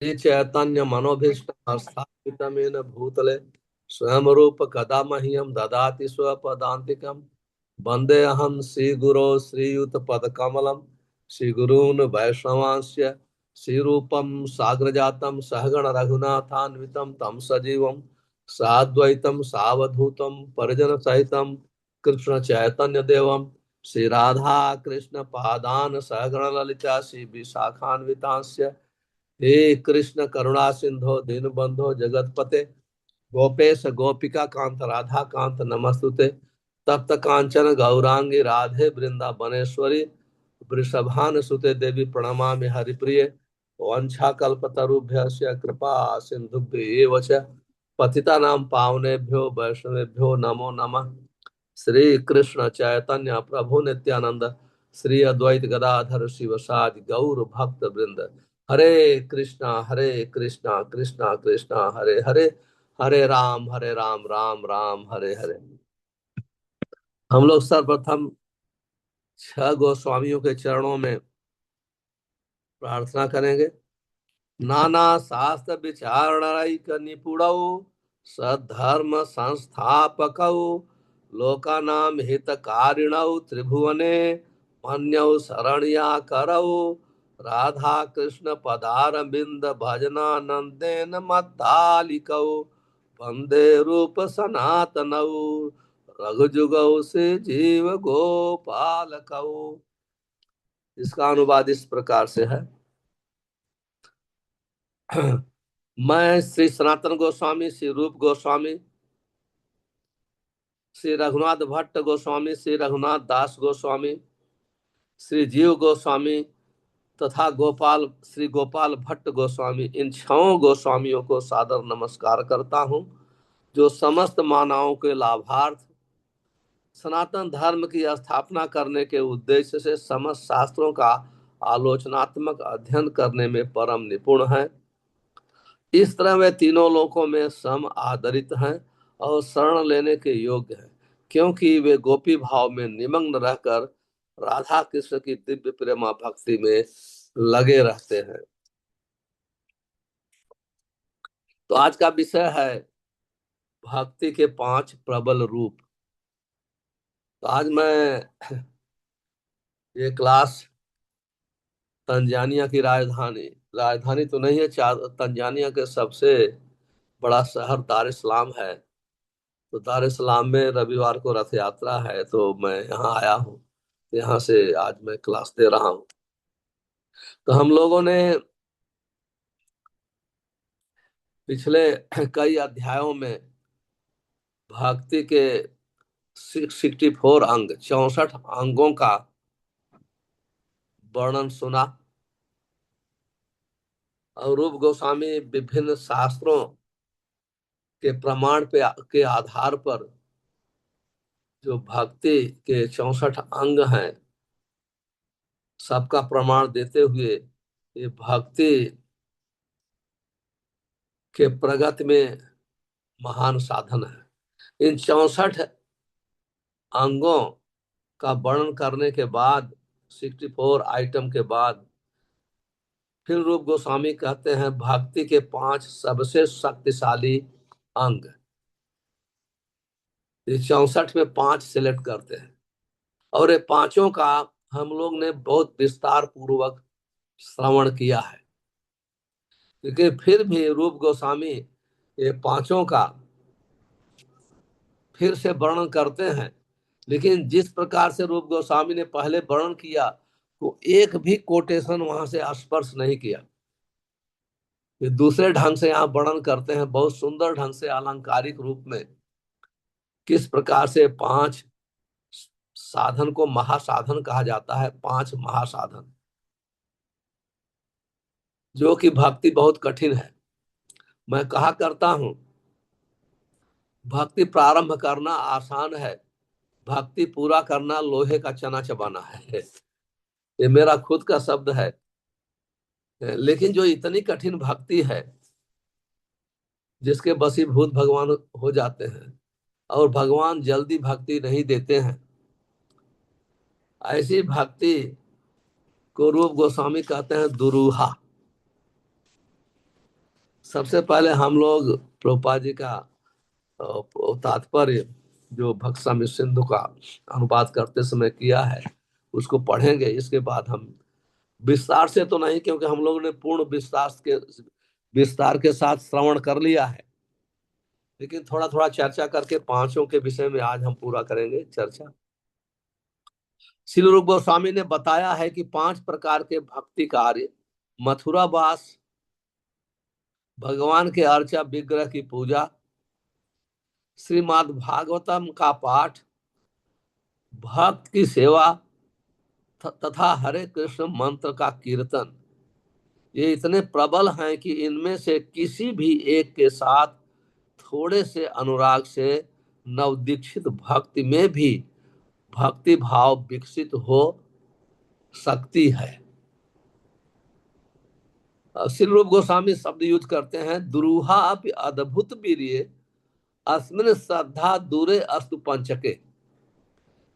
श्री चैतन्य मनोभीष्ट स्थापितमेन भूतले स्वयं रूप कदा मह्यम ददाति स्वपदान्तिकं वंदे अहं श्रीगुरो श्रीयुतपदकमलं श्रीगुरून् वैष्णवांस्य श्रीरूपं साग्रजातं सहगण रघुनाथान्वितं तं सजीवं साद्वैतं सावधूतं परिजन सहितं कृष्ण चैतन्य देवं श्री राधा कृष्ण पादान सहगण ललिता श्री विशाखान्वितांस्य हे कृष्ण करुणा सिंधो दीनबंधो जगतपते गोपेश गोपिका कांत राधा कांत नमस्तुते तप्त कांचन गौरांगी राधे वृंदावनेश्वरी वृषभान सुते देवी प्रणमामि हरिप्रिय वंशा कल्पतरुभ्यस्य कृपा सिंधुभ्य एव च पतितानां पावनेभ्यो वैष्णवेभ्यो नमो नमः। श्री कृष्ण चैतन्य प्रभु नित्यानंद श्री अद्वैत गदाधर शिवसादि गौर भक्त वृंद हरे कृष्णा कृष्णा कृष्णा हरे हरे हरे राम राम राम हरे हरे। हम लोग सर्वप्रथम छह गोस्वामियों के चरणों में प्रार्थना करेंगे। नाना शास्त्र विचारणैक निपुणौ सद्धर्म संस्थापकौ लोकानां हितकारिणौ त्रिभुवने मन्यौ शरण्या करौ राधा कृष्ण पदारविंद भजनानंदेन मत्तालिकौ वंदे रूप सनातनौ रघुजुगौ से जीव गोपालकौ। इसका अनुवाद इस प्रकार से है। मैं श्री सनातन गोस्वामी श्री रूप गोस्वामी श्री रघुनाथ भट्ट गोस्वामी श्री रघुनाथ दास गोस्वामी श्री जीव गोस्वामी तथा गोपाल श्री गोपाल भट्ट गोस्वामी इन छह गोस्वामियों को सादर नमस्कार करता हूँ, जो समस्त मानवों के लाभार्थ सनातन धर्म की स्थापना करने के उद्देश्य से समस्त शास्त्रों का आलोचनात्मक अध्ययन करने में परम निपुण है। इस तरह वे तीनों लोकों में सम आदरित हैं और शरण लेने के योग्य हैं, क्योंकि वे गोपी भाव में निमग्न रहकर राधा कृष्ण की दिव्य प्रेमा भक्ति में लगे रहते हैं। तो आज का विषय है भक्ति के पांच प्रबल रूप। तो आज मैं ये क्लास तंजानिया की राजधानी राजधानी तो नहीं है, तंजानिया के सबसे बड़ा शहर दार इस्लाम है। तो दार इस्लाम में रविवार को रथ यात्रा है, तो मैं यहाँ आया हूँ। यहाँ से आज मैं क्लास दे रहा हूँ। तो हम लोगों ने पिछले कई अध्यायों में भक्ति के 64 अंग 64 अंगों का वर्णन सुना और रूप गोस्वामी विभिन्न शास्त्रों के प्रमाण पे के आधार पर जो भक्ति के 64 अंग हैं सबका प्रमाण देते हुए ये भक्ति के प्रगति में महान साधन है। इन 64 अंगों का वर्णन करने के बाद 64 आइटम के बाद फिर रूप गोस्वामी कहते हैं भक्ति के 5 सबसे शक्तिशाली अंग। ये 64 में 5 सिलेक्ट करते हैं और ये पांचों का हम लोग ने बहुत विस्तार पूर्वक श्रवण किया है, क्योंकि फिर भी रूप गोस्वामी ये पांचों का फिर से वर्णन करते हैं। लेकिन जिस प्रकार से रूप गोस्वामी ने पहले वर्णन किया तो एक भी कोटेशन वहां से स्पर्श नहीं किया। ये दूसरे ढंग से यहाँ वर्णन करते हैं, बहुत सुंदर ढंग से अलंकारिक रूप में, किस प्रकार से 5 साधन को महासाधन कहा जाता है। 5 महासाधन जो कि भक्ति बहुत कठिन है। मैं कहा करता हूं भक्ति प्रारंभ करना आसान है, भक्ति पूरा करना लोहे का चना चबाना है। ये मेरा खुद का शब्द है। लेकिन जो इतनी कठिन भक्ति है जिसके वशीभूत भगवान हो जाते हैं और भगवान जल्दी भक्ति नहीं देते हैं, ऐसी भक्ति को रूप गोस्वामी कहते हैं दुरूहा। सबसे पहले हम लोग प्रभुपाद जी का तात्पर्य जो भक्त स्वामी सिंधु का अनुवाद करते समय किया है उसको पढ़ेंगे। इसके बाद हम विस्तार से तो नहीं, क्योंकि हम लोगों ने पूर्ण विस्तार के साथ श्रवण कर लिया है, लेकिन थोड़ा थोड़ा चर्चा करके पांचों के विषय में आज हम पूरा करेंगे चर्चा। श्रील रूप गोस्वामी ने बताया है कि 5 प्रकार के भक्ति कार्य: मथुरा वास, भगवान के अर्चा विग्रह की पूजा, श्रीमद् भागवतम का पाठ, भक्त की सेवा तथा हरे कृष्ण मंत्र का कीर्तन, ये इतने प्रबल हैं कि इनमें से किसी भी एक के साथ थोड़े से अनुराग से नवदीक्षित भक्ति में भी भक्ति भाव विकसित हो सकती है। श्री रूप गोस्वामी शब्द यूज करते हैं, दुरूहा अपि अद्भुत वीर्ये अस्मिन् श्रद्धा दूरे अस्तु पंचके,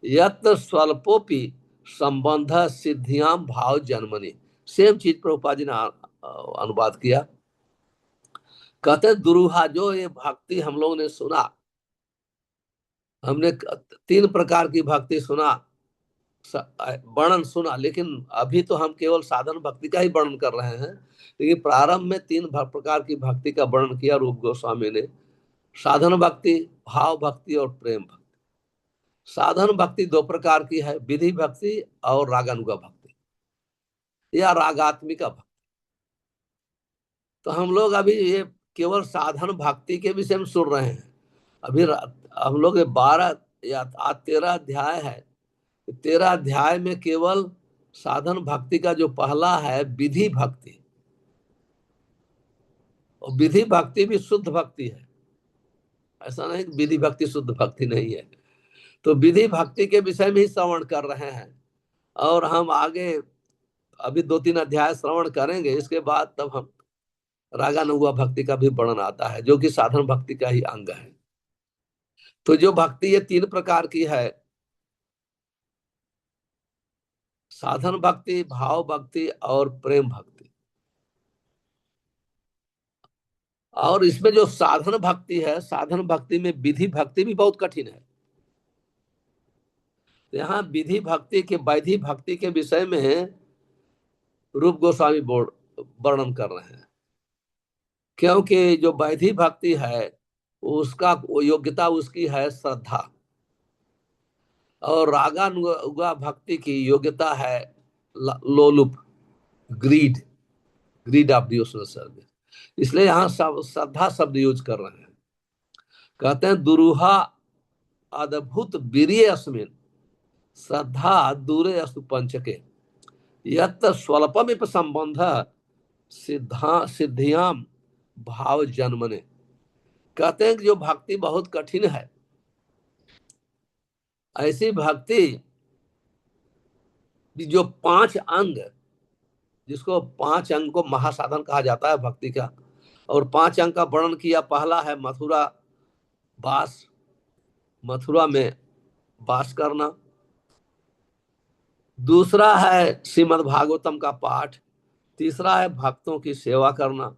यत्र स्वल्पोपि संबंध सिद्धियां भाव जन्मनि। सेम चीज प्रभुपाद जी ने अनुवाद किया। कहते हैं दुरूहा, जो ये भक्ति हम लोगों ने सुना, हमने 3 प्रकार की भक्ति सुना, वर्णन सुना, लेकिन अभी तो हम केवल साधन भक्ति का ही वर्णन कर रहे हैं। लेकिन प्रारंभ में 3 प्रकार की भक्ति का वर्णन किया रूप गोस्वामी ने: साधन भक्ति, भाव भक्ति और प्रेम भक्ति। साधन भक्ति 2 प्रकार की है, विधि भक्ति और रागानुगा भक्ति या रागात्मिका भक्ति। तो हम लोग अभी ये केवल साधन भक्ति के विषय में सुन रहे हैं। अभी हम लोग 12 या 13 अध्याय है। 13 अध्याय में केवल साधन भक्ति का जो पहला है विधि भक्ति, और विधि भक्ति भी शुद्ध भक्ति है, ऐसा नहीं कि विधि भक्ति शुद्ध भक्ति नहीं है। तो विधि भक्ति के विषय में ही श्रवण कर रहे हैं, और हम आगे अभी 2-3 अध्याय श्रवण करेंगे। इसके बाद तब हम रागानुगा भक्ति का भी वर्णन आता है, जो कि साधन भक्ति का ही अंग है। तो जो भक्ति ये 3 प्रकार की है, साधन भक्ति, भाव भक्ति और प्रेम भक्ति। और इसमें जो साधन भक्ति है, साधन भक्ति में विधि भक्ति भी बहुत कठिन है। यहाँ विधि भक्ति के, वैधि भक्ति के विषय में रूप गोस्वामी वर्णन कर रहे हैं, क्योंकि जो वैधि भक्ति है उसका योग्यता उसकी है श्रद्धा, और रागानुगा भक्ति की योग्यता है लोलुप, greed, greed of devotional service. इसलिए यहाँ श्रद्धा शब्द यूज कर रहे हैं। कहते हैं दुरूहा अद्भुत वीर्ये अस्मिन् श्रद्धा दूरे अस्तु पंचके, यत् स्वल्पमिप संबंध सिद्धियां भाव जन्मने। कहते हैं कि जो भक्ति बहुत कठिन है, ऐसी भक्ति जो 5 अंग, जिसको 5 अंग को महासाधन कहा जाता है भक्ति का, और 5 अंग का वर्णन किया। पहला है मथुरा वास, मथुरा में वास करना। दूसरा है श्रीमद् भागवतम का पाठ। तीसरा है भक्तों की सेवा करना।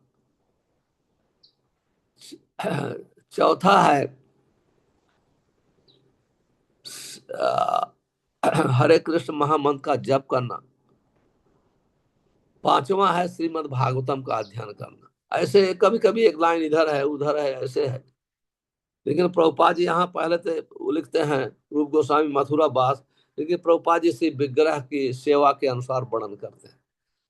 चौथा है हरे कृष्ण महामंत्र का जप करना। 5वां है श्रीमद् भागवतम का अध्ययन करना। ऐसे कभी कभी एक लाइन इधर है उधर है, ऐसे है। लेकिन प्रभुपाद जी यहाँ पहले तो लिखते हैं रूप गोस्वामी मथुरा वास, लेकिन प्रभुपाद जी श्री विग्रह की सेवा के अनुसार वर्णन करते हैं।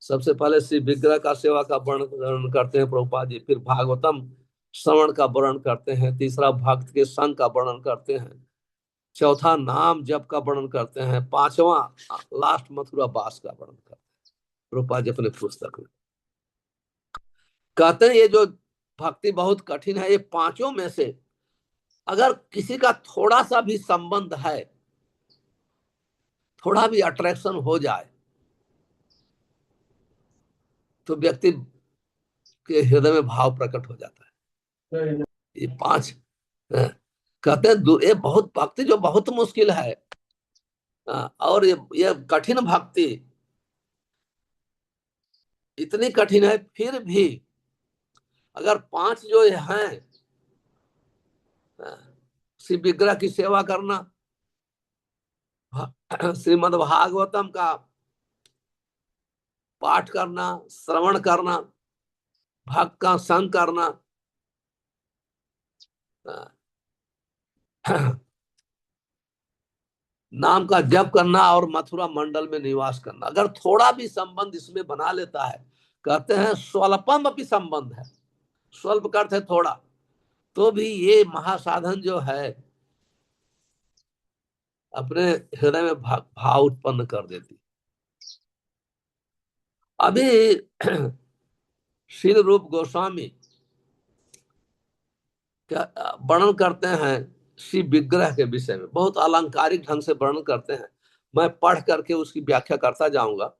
सबसे पहले श्री विग्रह का सेवा का वर्णन करते हैं प्रभुपाद जी, फिर भागवतम श्रवण का वर्णन करते हैं, तीसरा भक्त के संग का वर्णन करते हैं, चौथा नाम जप का वर्णन करते हैं, 5वां लास्ट मथुरा वास का वर्णन करते हैं प्रभुपाद जी अपने पुस्तक में। कहते हैं ये जो भक्ति बहुत कठिन है, ये 5 में से अगर किसी का थोड़ा सा भी संबंध है, थोड़ा भी अट्रैक्शन हो जाए, तो व्यक्ति के हृदय में भाव प्रकट हो जाता है। ये 5 कहते हैं ये बहुत भक्ति जो बहुत मुश्किल है, और ये कठिन भक्ति इतनी कठिन है, फिर भी अगर 5 जो हैं, श्री विग्रह की सेवा करना, श्रीमद् भागवतम का पाठ करना, श्रवण करना, भक्त का संग करना, नाम का जप करना और मथुरा मंडल में निवास करना, अगर थोड़ा भी संबंध इसमें बना लेता है, कहते हैं स्वल्पम अपनी संबंध है, स्वल्प का अर्थ है थोड़ा, तो भी ये महासाधन जो है अपने हृदय में भाव उत्पन्न कर देती। अभी श्री रूप गोस्वामी क्या वर्णन करते हैं श्री विग्रह के विषय में, बहुत अलंकारिक ढंग से वर्णन करते हैं, मैं पढ़ करके उसकी व्याख्या करता जाऊंगा।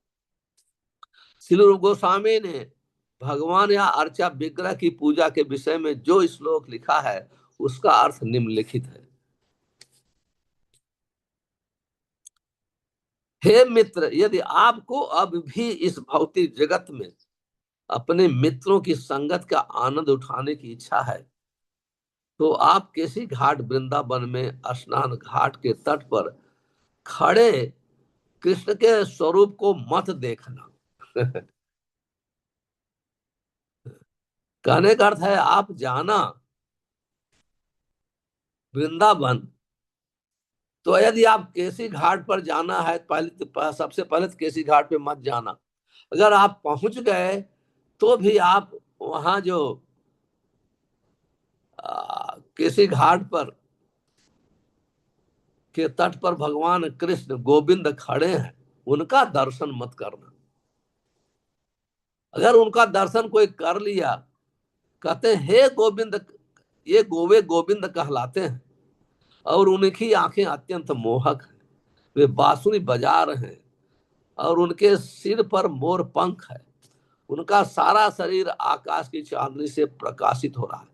श्री रूप गोस्वामी ने भगवान या अर्चा विग्रह की पूजा के विषय में जो श्लोक लिखा है उसका अर्थ निम्नलिखित है। हे मित्र, यदि आपको अब भी इस भौतिक जगत में अपने मित्रों की संगत का आनंद उठाने की इच्छा है, तो आप किसी घाट वृंदावन में स्नान घाट के तट पर खड़े कृष्ण के स्वरूप को मत देखना। कहने का अर्थ है आप जाना वृंदावन, तो यदि आप केसी घाट पर जाना है, सबसे पहले तो केसी घाट पे मत जाना। अगर आप पहुंच गए तो भी आप वहां जो केसी घाट पर के तट पर भगवान कृष्ण गोविंद खड़े हैं, उनका दर्शन मत करना। अगर उनका दर्शन कोई कर लिया, कहते हैं हे गोविंद, ये गोवे गोविंद कहलाते हैं और उनकी आंखें अत्यंत मोहक हैं, वे बांसुरी बजा रहे हैं और उनके सिर पर मोर पंख है, उनका सारा शरीर आकाश की चांदनी से प्रकाशित हो रहा है।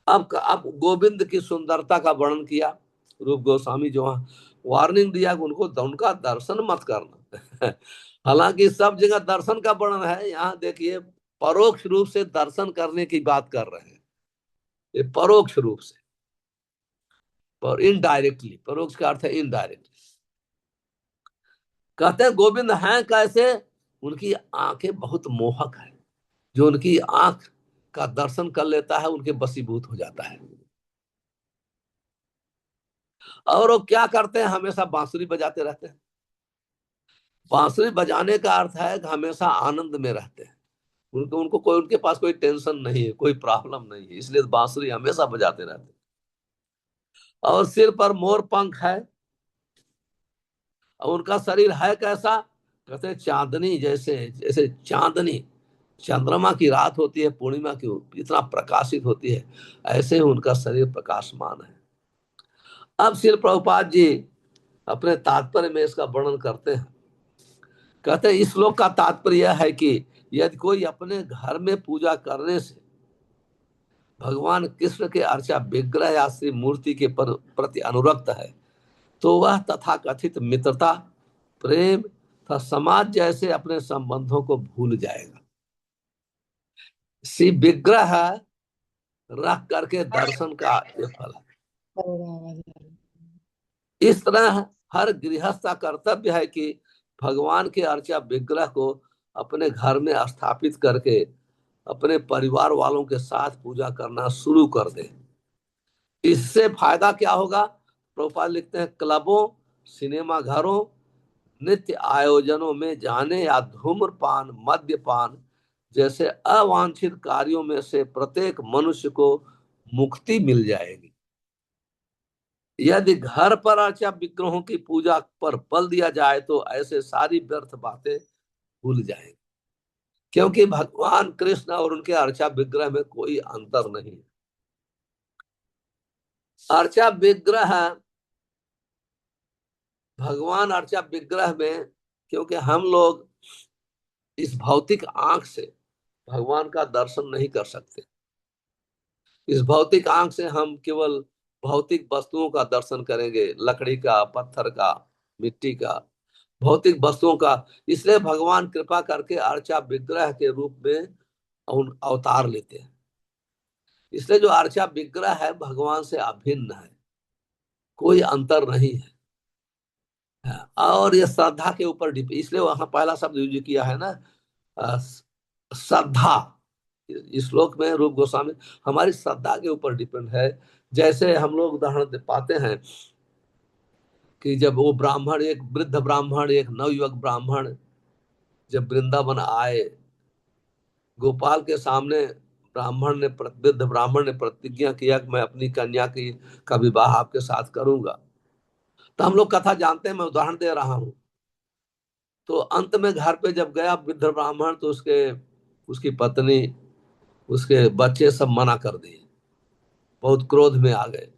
अब गोविंद की सुंदरता का वर्णन किया रूप गोस्वामी, जो वार्निंग दिया कि उनका दर्शन मत करना। हालांकि सब जगह दर्शन का वर्णन है, यहाँ देखिए परोक्ष रूप से दर्शन करने की बात कर रहे हैं, ये परोक्ष रूप से, पर इनडायरेक्टली, परोक्ष का अर्थ है इनडायरेक्टली। कहते हैं गोविंद हैं कैसे, उनकी आंखें बहुत मोहक है, जो उनकी आंख का दर्शन कर लेता है उनके वशीभूत हो जाता है। और वो क्या करते हैं, हमेशा बांसुरी बजाते रहते हैं। बांसुरी बजाने का अर्थ है कि हमेशा आनंद में रहते हैं, उनको उनको कोई, उनके पास कोई टेंशन नहीं है, कोई प्रॉब्लम नहीं है, इसलिए बांसुरी हमेशा बजाते रहते हैं। और सिर पर मोर पंख है और उनका शरीर है कैसा, कहते हैं चांदनी जैसे, जैसे चांदनी चंद्रमा की रात होती है, पूर्णिमा की इतना प्रकाशित होती है, ऐसे ही उनका शरीर प्रकाशमान है। अब श्री प्रभुपाद जी अपने तात्पर्य में इसका वर्णन करते हैं। कहते हैं इस श्लोक का तात्पर्य यह है कि यदि कोई अपने घर में पूजा करने से भगवान कृष्ण के अर्चा विग्रह या श्री मूर्ति के प्रति अनुरक्त है, तो वह तथाकथित मित्रता, प्रेम तथा समाज जैसे अपने संबंधों को भूल जाएगा। श्री विग्रह रख करके दर्शन का ये फल है। इस तरह हर गृहस्थ का कर्तव्य है कि भगवान के अर्चा विग्रह को अपने घर में स्थापित करके अपने परिवार वालों के साथ पूजा करना शुरू कर दे। इससे फायदा क्या होगा, प्रभुपाद लिखते हैं क्लबों, सिनेमा घरों, नित्य आयोजनों में जाने या धूम्रपान, मद्यपान जैसे अवांछित कार्यों में से प्रत्येक मनुष्य को मुक्ति मिल जाएगी। यदि घर पर अर्चा विग्रहों की पूजा पर बल दिया जाए तो ऐसे सारी व्यर्थ बातें भूल जाएंगे, क्योंकि भगवान कृष्ण और उनके अर्चा विग्रह में कोई अंतर नहीं। अर्चा विग्रह, भगवान अर्चा विग्रह में, क्योंकि हम लोग इस भौतिक आंख से भगवान का दर्शन नहीं कर सकते। इस भौतिक आंख से हम केवल भौतिक वस्तुओं का दर्शन करेंगे, लकड़ी का, पत्थर का, मिट्टी का, भौतिक वस्तुओं का। इसलिए भगवान कृपा करके अर्चा विग्रह के रूप में अवतार लेते हैं। इसलिए जो अर्चा विग्रह है भगवान से अभिन्न है, कोई अंतर नहीं है। और ये श्रद्धा के ऊपर इसलिए वहां पहला शब्द यूज किया है ना, अ, श्रद्धा। इस श्लोक में रूप गोस्वामी हमारी श्रद्धा के ऊपर डिपेंड है। जैसे हम लोग उदाहरण पाते हैं कि जब वो ब्राह्मण, एक वृद्ध ब्राह्मण, एक नवयुवक ब्राह्मण जब वृंदावन आए, गोपाल के सामने वृद्ध ब्राह्मण ने प्रतिज्ञा किया कि मैं अपनी कन्या की का विवाह आपके साथ करूंगा। तो हम लोग कथा जानते हैं, मैं उदाहरण दे रहा हूँ। तो अंत में घर पे जब गया वृद्ध ब्राह्मण, तो उसकी पत्नी, उसके बच्चे सब मना कर दिए, बहुत क्रोध में आ गए।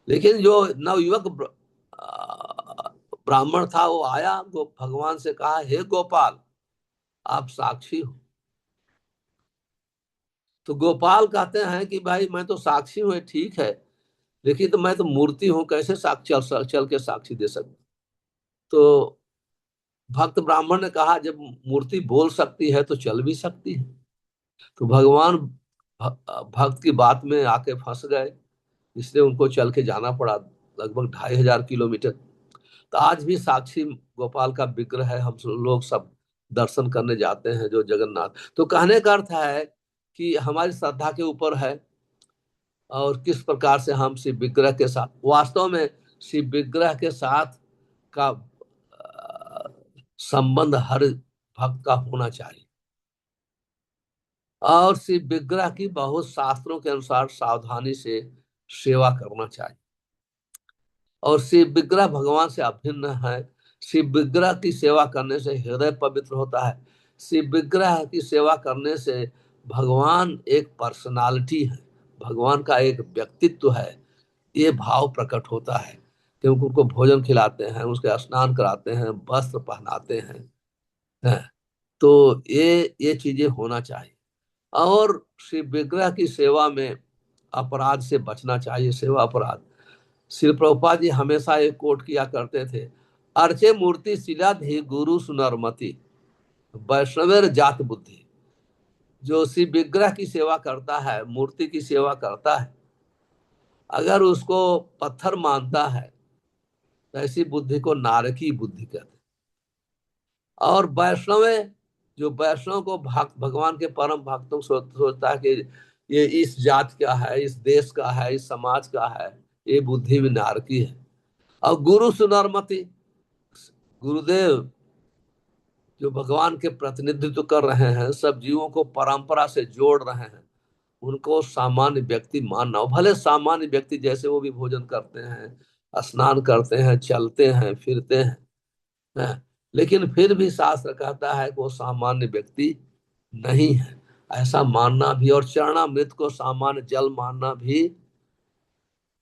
लेकिन जो नवयुवक ब्राह्मण था वो आया, भगवान से कहा, हे गोपाल, आप साक्षी हो। तो गोपाल कहते हैं कि भाई मैं तो साक्षी हूँ, ठीक है, लेकिन तो मैं तो मूर्ति हूँ, कैसे साक्षी चल के साक्षी दे सकता। तो भक्त ब्राह्मण ने कहा, जब मूर्ति बोल सकती है तो चल भी सकती है। तो भगवान भक्त की बात में आके फंस गए, इसलिए उनको चल के जाना पड़ा, लगभग 2500 किलोमीटर। तो आज भी साक्षी गोपाल का विग्रह है, हम लोग सब दर्शन करने जाते हैं जो जगन्नाथ। तो कहने का अर्थ है कि हमारी श्रद्धा के ऊपर है, और किस प्रकार से हम शिव विग्रह के साथ, वास्तव में शिव विग्रह के साथ का संबंध हर भक्त का होना चाहिए। और शिव विग्रह की बहुत शास्त्रों के अनुसार सावधानी से सेवा करना चाहिए। और शिव विग्रह भगवान से अभिन्न है। शिव विग्रह की सेवा करने से हृदय पवित्र होता है। शिव विग्रह की सेवा करने से भगवान एक पर्सनालिटी है, भगवान का एक व्यक्तित्व है, ये भाव प्रकट होता है। क्योंकि उनको भोजन खिलाते हैं, उसके स्नान कराते हैं, वस्त्र पहनाते हैं। तो ये चीजें होना चाहिए। और शिव विग्रह की सेवा में अपराध से बचना चाहिए, सेवा अपराध। श्री प्रभुपाद जी हमेशा एक कोट किया करते थे, अर्चे मूर्ति शिला धी गुरु सुनरमति, वैष्णवेर जात बुद्धि। जो शिव विग्रह की सेवा करता है, मूर्ति की सेवा करता है, अगर उसको पत्थर मानता है तो ऐसी बुद्धि को नारकी बुद्धि कहते हैं। और वैष्णव, जो वैष्णव को भक्त, भगवान के परम भक्तों सोचता है कि ये इस जात का है, इस देश का है, इस समाज का है, ये बुद्धि भी नारकी है। और गुरु सुनरमति, गुरुदेव जो भगवान के प्रतिनिधित्व कर रहे हैं, सब जीवों को परंपरा से जोड़ रहे हैं, उनको सामान्य व्यक्ति मानना हो। भले सामान्य व्यक्ति जैसे वो भी भोजन करते हैं, स्नान करते हैं, चलते हैं, फिरते हैं, लेकिन फिर भी शास्त्र कहता है कि वो सामान्य व्यक्ति नहीं है, ऐसा मानना भी। और चरणामृत को सामान्य जल मानना भी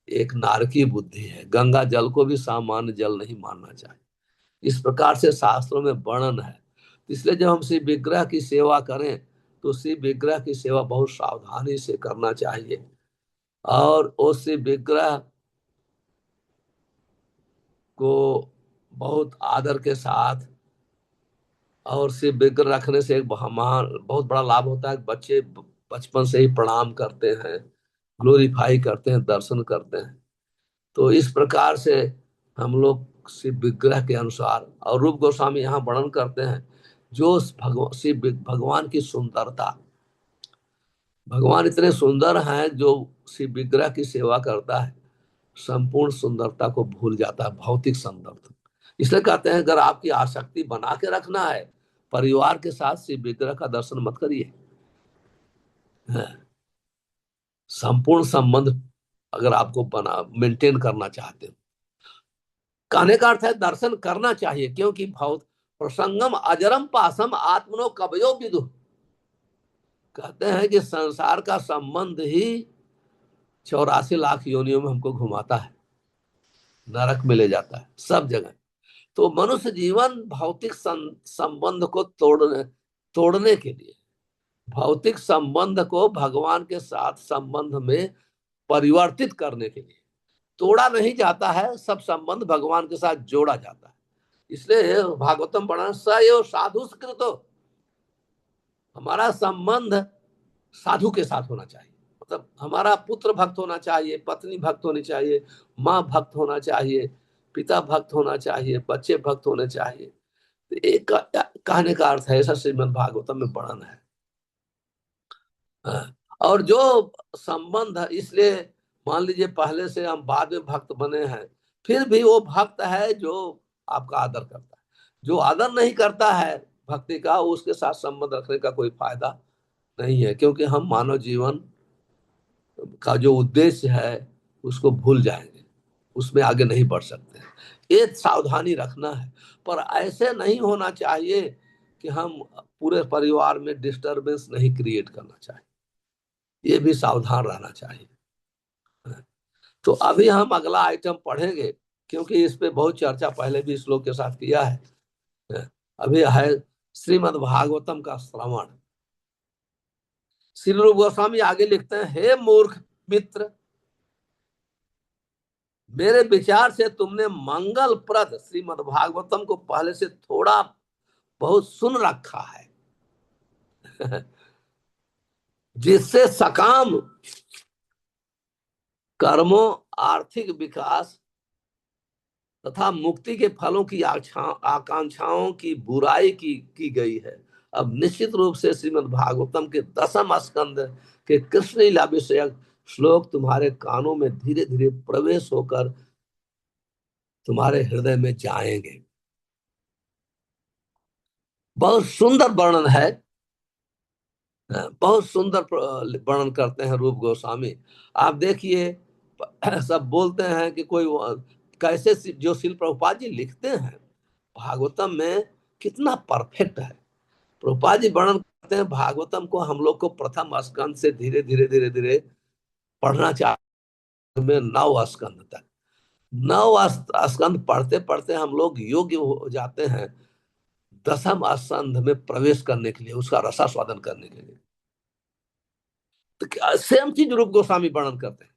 एक नारकी बुद्धि है। गंगा जल को भी सामान्य जल नहीं मानना चाहिए। इस प्रकार से शास्त्रों में वर्णन है। इसलिए जब हम शिव विग्रह की सेवा करें तो शिव विग्रह की सेवा बहुत सावधानी से करना चाहिए। और उस शिव विग्रह को बहुत आदर के साथ, और शिव विग्रह रखने से एक महान बहुत बड़ा लाभ होता है। बच्चे बचपन से ही प्रणाम करते हैं, ग्लोरीफाई करते हैं, दर्शन करते हैं। तो इस प्रकार से हम लोग शिव विग्रह के अनुसार, और रूप गोस्वामी यहाँ वर्णन करते हैं जो शिव भगवान की सुंदरता, भगवान इतने सुंदर हैं, जो शिव विग्रह की सेवा करता है संपूर्ण सुंदरता को भूल जाता है, भौतिक सुंदरता। इसलिए कहते हैं अगर आपकी आसक्ति बना के रखना है, परिवार के साथ शिव विग्रह का दर्शन मत करिए। हाँ, संपूर्ण संबंध अगर आपको बना मेंटेन करना चाहते हो, कहने का अर्थ है दर्शन करना चाहिए, क्योंकि बहुत प्रसंगम अजरम पासम आत्मनो कवयो विदु। कहते हैं कि संसार का संबंध ही 84 लाख योनियों में हमको घुमाता है, नरक में ले जाता है, सब जगह। तो मनुष्य जीवन भौतिक संबंध को तोड़ने के लिए, भौतिक संबंध को भगवान के साथ संबंध में परिवर्तित करने के लिए तोड़ा नहीं जाता है, सब संबंध भगवान के साथ जोड़ा जाता है। इसलिए भागवतम पढ़ा, सयो साधु कृतो, हमारा संबंध साधु के साथ होना चाहिए। मतलब हमारा पुत्र भक्त होना चाहिए, पत्नी भक्त होनी चाहिए, माँ भक्त होना चाहिए, पिता भक्त होना चाहिए, बच्चे भक्त होने चाहिए। तो एक कहने का अर्थ है, ऐसा श्रीमद् भागवतम में वर्णन है। हाँ। और जो संबंध है, इसलिए मान लीजिए पहले से हम बाद में भक्त बने हैं, फिर भी वो भक्त है जो आपका आदर करता है। जो आदर नहीं करता है भक्ति का, उसके साथ संबंध रखने का कोई फायदा नहीं है, क्योंकि हम मानव जीवन का जो उद्देश्य है उसको भूल जाएंगे, उसमें आगे नहीं बढ़ सकते हैं। ये सावधानी रखना है। पर ऐसे नहीं होना चाहिए कि हम पूरे परिवार में डिस्टरबेंस नहीं क्रिएट करना चाहिए, ये भी सावधान रहना चाहिए। तो अभी हम अगला आइटम पढ़ेंगे, क्योंकि इस पे बहुत चर्चा पहले भी श्लोक के साथ किया है। अभी है श्रीमद् भागवतम का श्रवण। श्री रूप गोस्वामी आगे लिखते हैं, हे मूर्ख मित्र, मेरे विचार से तुमने मंगलप्रद श्रीमद् भागवतम को पहले से थोड़ा बहुत सुन रखा है, जिससे सकाम कर्मों, आर्थिक विकास तथा मुक्ति के फलों की आकांक्षाओं की बुराई की गई है। अब निश्चित रूप से श्रीमद् भागवतम के 10वें स्कंद के कृष्ण लीला विषयक श्लोक तुम्हारे कानों में धीरे धीरे प्रवेश होकर तुम्हारे हृदय में जाएंगे। बहुत सुंदर वर्णन है, बहुत सुंदर वर्णन करते हैं रूप गोस्वामी। आप देखिए, सब बोलते हैं कि कोई कैसे जो शिल प्रभुपाद जी लिखते हैं भागवतम में कितना परफेक्ट है। प्रभुपाद जी वर्णन करते हैं भागवतम को हम लोग को प्रथम स्कंद से धीरे धीरे धीरे धीरे पढ़ना चाहिए, में 9 स्कंद तक। 9 स्कंद पढ़ते पढ़ते हम लोग योग्य हो जाते हैं 10वें स्कंद में प्रवेश करने के लिए, उसका रसास्वादन करने के लिए। तो सेम चीज रूप गोस्वामी वर्णन करते हैं।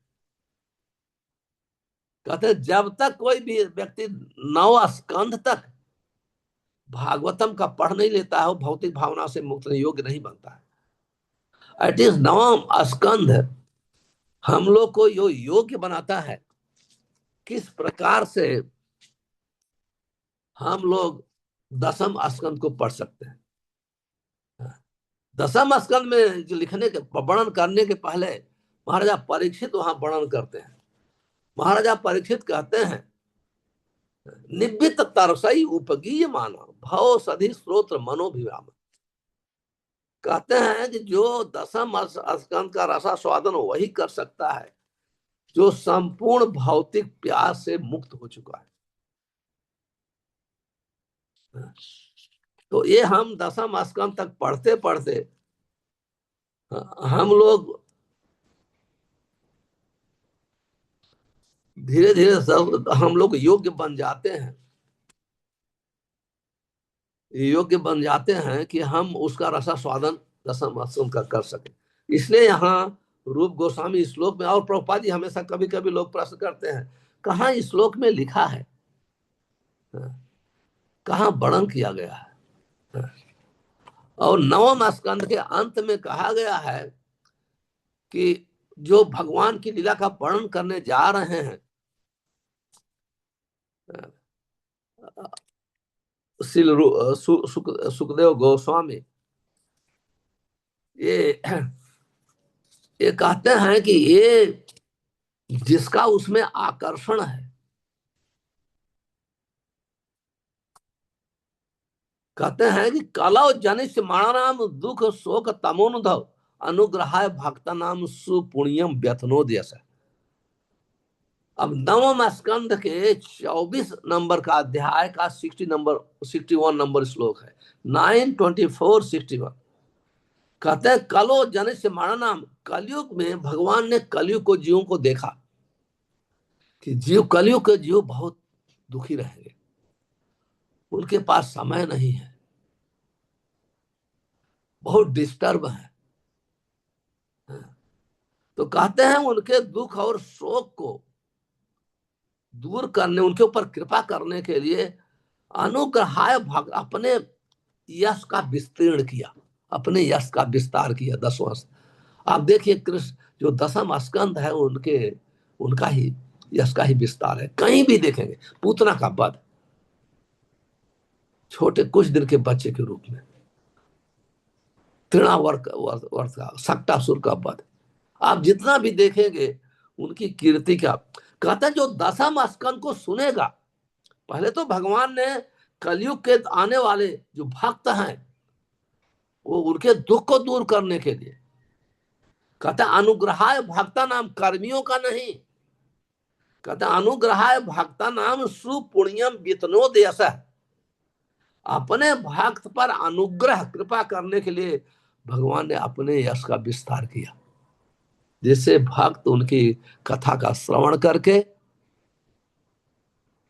कहते हैं जब तक कोई भी व्यक्ति 9 स्कंद तक भागवतम का पढ़ नहीं लेता है, वो भौतिक भावना से मुक्त योग्य नहीं बनता है। एट इज 9वां स्कंद हम लोग को यो योग्य बनाता है किस प्रकार से हम लोग 10वें स्कंद को पढ़ सकते हैं। 10वें स्कंद में जो लिखने के वर्णन करने के पहले महाराजा परीक्षित वहां वर्णन करते हैं। महाराजा परीक्षित कहते हैं, निव्यत तरसई उपगीय माना भव सधि स्रोत्र मनोभिराम। कहते हैं कि जो 10वें स्कंद का रसास्वादन वही कर सकता है जो संपूर्ण भौतिक प्यास से मुक्त हो चुका है। तो ये हम 10वें स्कंद तक पढ़ते पढ़ते हम लोग धीरे धीरे सब हम लोग योग्य बन जाते हैं, योग्य बन जाते हैं कि हम उसका रसास्वादन 10वें स्कंद का कर सके। इसलिए यहाँ रूप गोस्वामी श्लोक में, और प्रभुपाद जी हमेशा कभी कभी लोग प्रश्न करते हैं कहाँ इस श्लोक में लिखा है, कहाँ वर्णन किया गया है। और 9वें स्कंद के अंत में कहा गया है कि जो भगवान की लीला का वर्णन करने जा रहे हैं सुखदेव गोस्वामी, ये ये कहते हैं कि ये जिसका उसमें आकर्षण है, कहते हैं कि कलौ जनिष्ठ माणानाम दुख शोक तमोनुधव अनुग्रहाय भक्त नाम सुपुण्यम व्यथनोदयस। अब 9वें स्कंद के 24 नंबर का अध्याय का 61 नंबर श्लोक है, 9:24-61। कहते हैं कलो जनिष्ठ माणानाम, कलयुग में भगवान ने कलयुग को जीवों को देखा कि जीव, कलयुग के जीव बहुत दुखी रहेंगे, उनके पास समय नहीं है, बहुत डिस्टर्ब है। तो कहते हैं उनके दुख और शोक को दूर करने, उनके ऊपर कृपा करने के लिए अनुग्रहाय भक्त अपने यश का विस्तीर्ण किया, अपने यश का विस्तार किया 10वां। आप देखिए कृष्ण जो दसम स्कंद है उनके, उनका ही यश का ही विस्तार है। कहीं भी देखेंगे पूतना का वध, छोटे कुछ दिन के बच्चे के रूप में, तृणावर्त वर्त का सक्टासुर का वध, आप जितना भी देखेंगे उनकी कीर्ति का। कहते हैं जो दसम स्कंद को सुनेगा, पहले तो भगवान ने कलयुग के आने वाले जो भक्त हैं, वो उनके दुख को दूर करने के लिए कहते हैं अनुग्रहाय भक्ता नाम, कर्मियों का नहीं, कहते हैं अनुग्रहाय भक्ता नाम सुपुण्यम वितनोद यश, अपने भक्त पर अनुग्रह कृपा करने के लिए भगवान ने अपने यश का विस्तार किया, जिससे भक्त उनकी कथा का श्रवण करके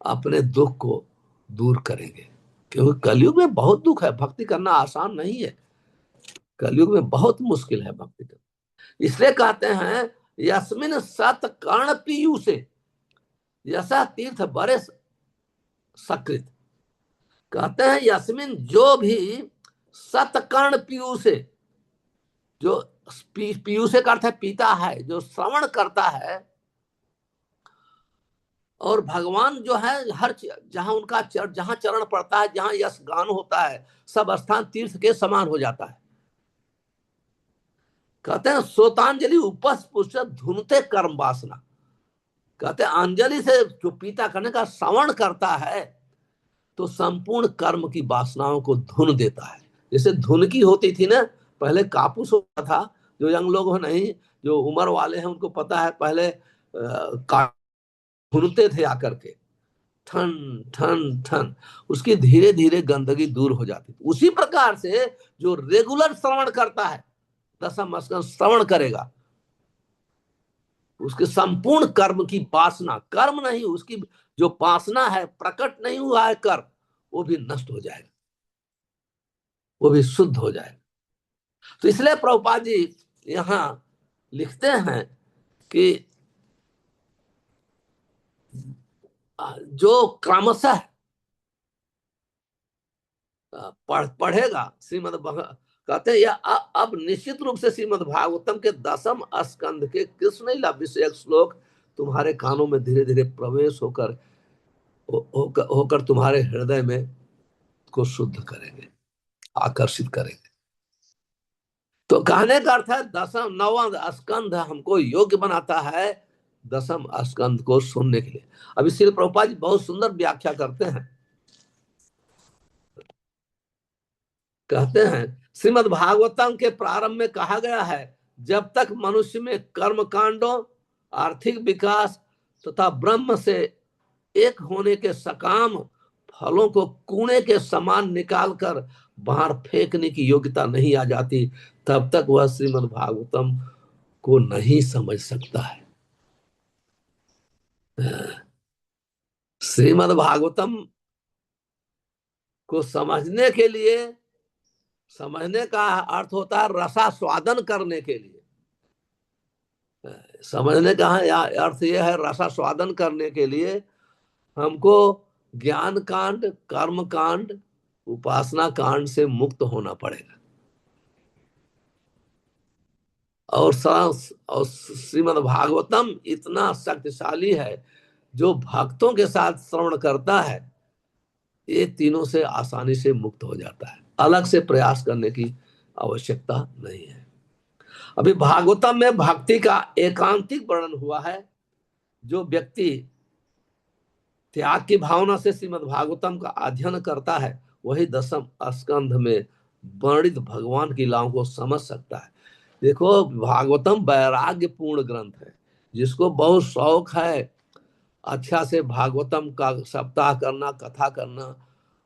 अपने दुख को दूर करेंगे। क्योंकि कलयुग में बहुत दुख है, भक्ति करना आसान नहीं है, कलयुग में बहुत मुश्किल है भक्ति करना। इसलिए कहते हैं यस्मिन सत कर्ण पीयू से यशा तीर्थ बड़े सकृत, कहते हैं यस्मिन जो भी सतकर्ण पीयू से, जो पीयू से का अर्थ है पीता है, जो श्रवण करता है, और भगवान जो है हर जहां उनका जहां चरण पड़ता है, जहां यश गान होता है, सब स्थान तीर्थ के समान हो जाता है। कहते हैं सोतांजलि उपस पुष्ट धुनते कर्म वासना, कहते हैं अंजलि से जो पीता करने का श्रवण करता है तो संपूर्ण कर्म की वासनाओं को धुन देता है। जैसे धुन की होती थी ना, पहले कापूस होता था, जो यंग लोग हो नहीं, जो उम्र वाले हैं उनको पता है, पहले धुनते थे आकर के, ठन ठन ठन, उसकी धीरे धीरे गंदगी दूर हो जाती थी। उसी प्रकार से जो रेगुलर श्रवण करता है, दसम स्कंद श्रवण करेगा, उसके संपूर्ण कर्म की वासना, कर्म नहीं, उसकी जो वासना है, प्रकट नहीं हुआ है कर्म, वो भी नष्ट हो जाएगा, वो भी शुद्ध हो जाएगा। तो इसलिए प्रभुपाद जी यहां लिखते हैं कि जो क्रमशः पढ़ेगा कहते हैं अब निश्चित रूप से श्रीमद् भागवतम के दसम स्कंद के कृष्ण लीला विषयक श्लोक तुम्हारे कानों में धीरे धीरे प्रवेश होकर तुम्हारे हृदय में को शुद्ध करेंगे, आकर्षित करेंगे। तो कहने का अर्थ है दसम नवम स्कंद हमको योग्य बनाता है दसम स्कंद को सुनने के लिए। अब इसलिए प्रभुपाद जी बहुत सुंदर व्याख्या करते हैं, कहते हैं श्रीमद् भागवतम के प्रारंभ में कहा गया है जब तक मनुष्य में कर्म कांडों, आर्थिक विकास तथा ब्रह्म से एक होने के सकाम फलों को कूड़े के समान निकालकर बाहर फेंकने की योग्यता नहीं आ जाती, तब तक वह श्रीमद् भागवतम को नहीं समझ सकता है। श्रीमद् भागवतम को समझने के लिए, समझने का अर्थ होता है रसास्वादन करने के लिए, समझने का अर्थ यह है रसास्वादन करने के लिए हमको ज्ञान कांड, कर्म कांड, उपासना कांड से मुक्त होना पड़ेगा। और श्रीमद् भागवतम इतना शक्तिशाली है, जो भक्तों के साथ श्रवण करता है ये तीनों से आसानी से मुक्त हो जाता है, अलग से प्रयास करने की आवश्यकता नहीं है। अभी भागवतम में भक्ति का एकांतिक वर्णन हुआ है। जो व्यक्ति त्याग की भावना से श्रीमद् भागवतम का अध्ययन करता है वही दसम स्कंध में वर्णित भगवान की लीलाओं को समझ सकता है। देखो भागवतम वैराग्य पूर्ण ग्रंथ है, जिसको बहुत शौक है अच्छा से भागवतम का सप्ताह करना, कथा करना,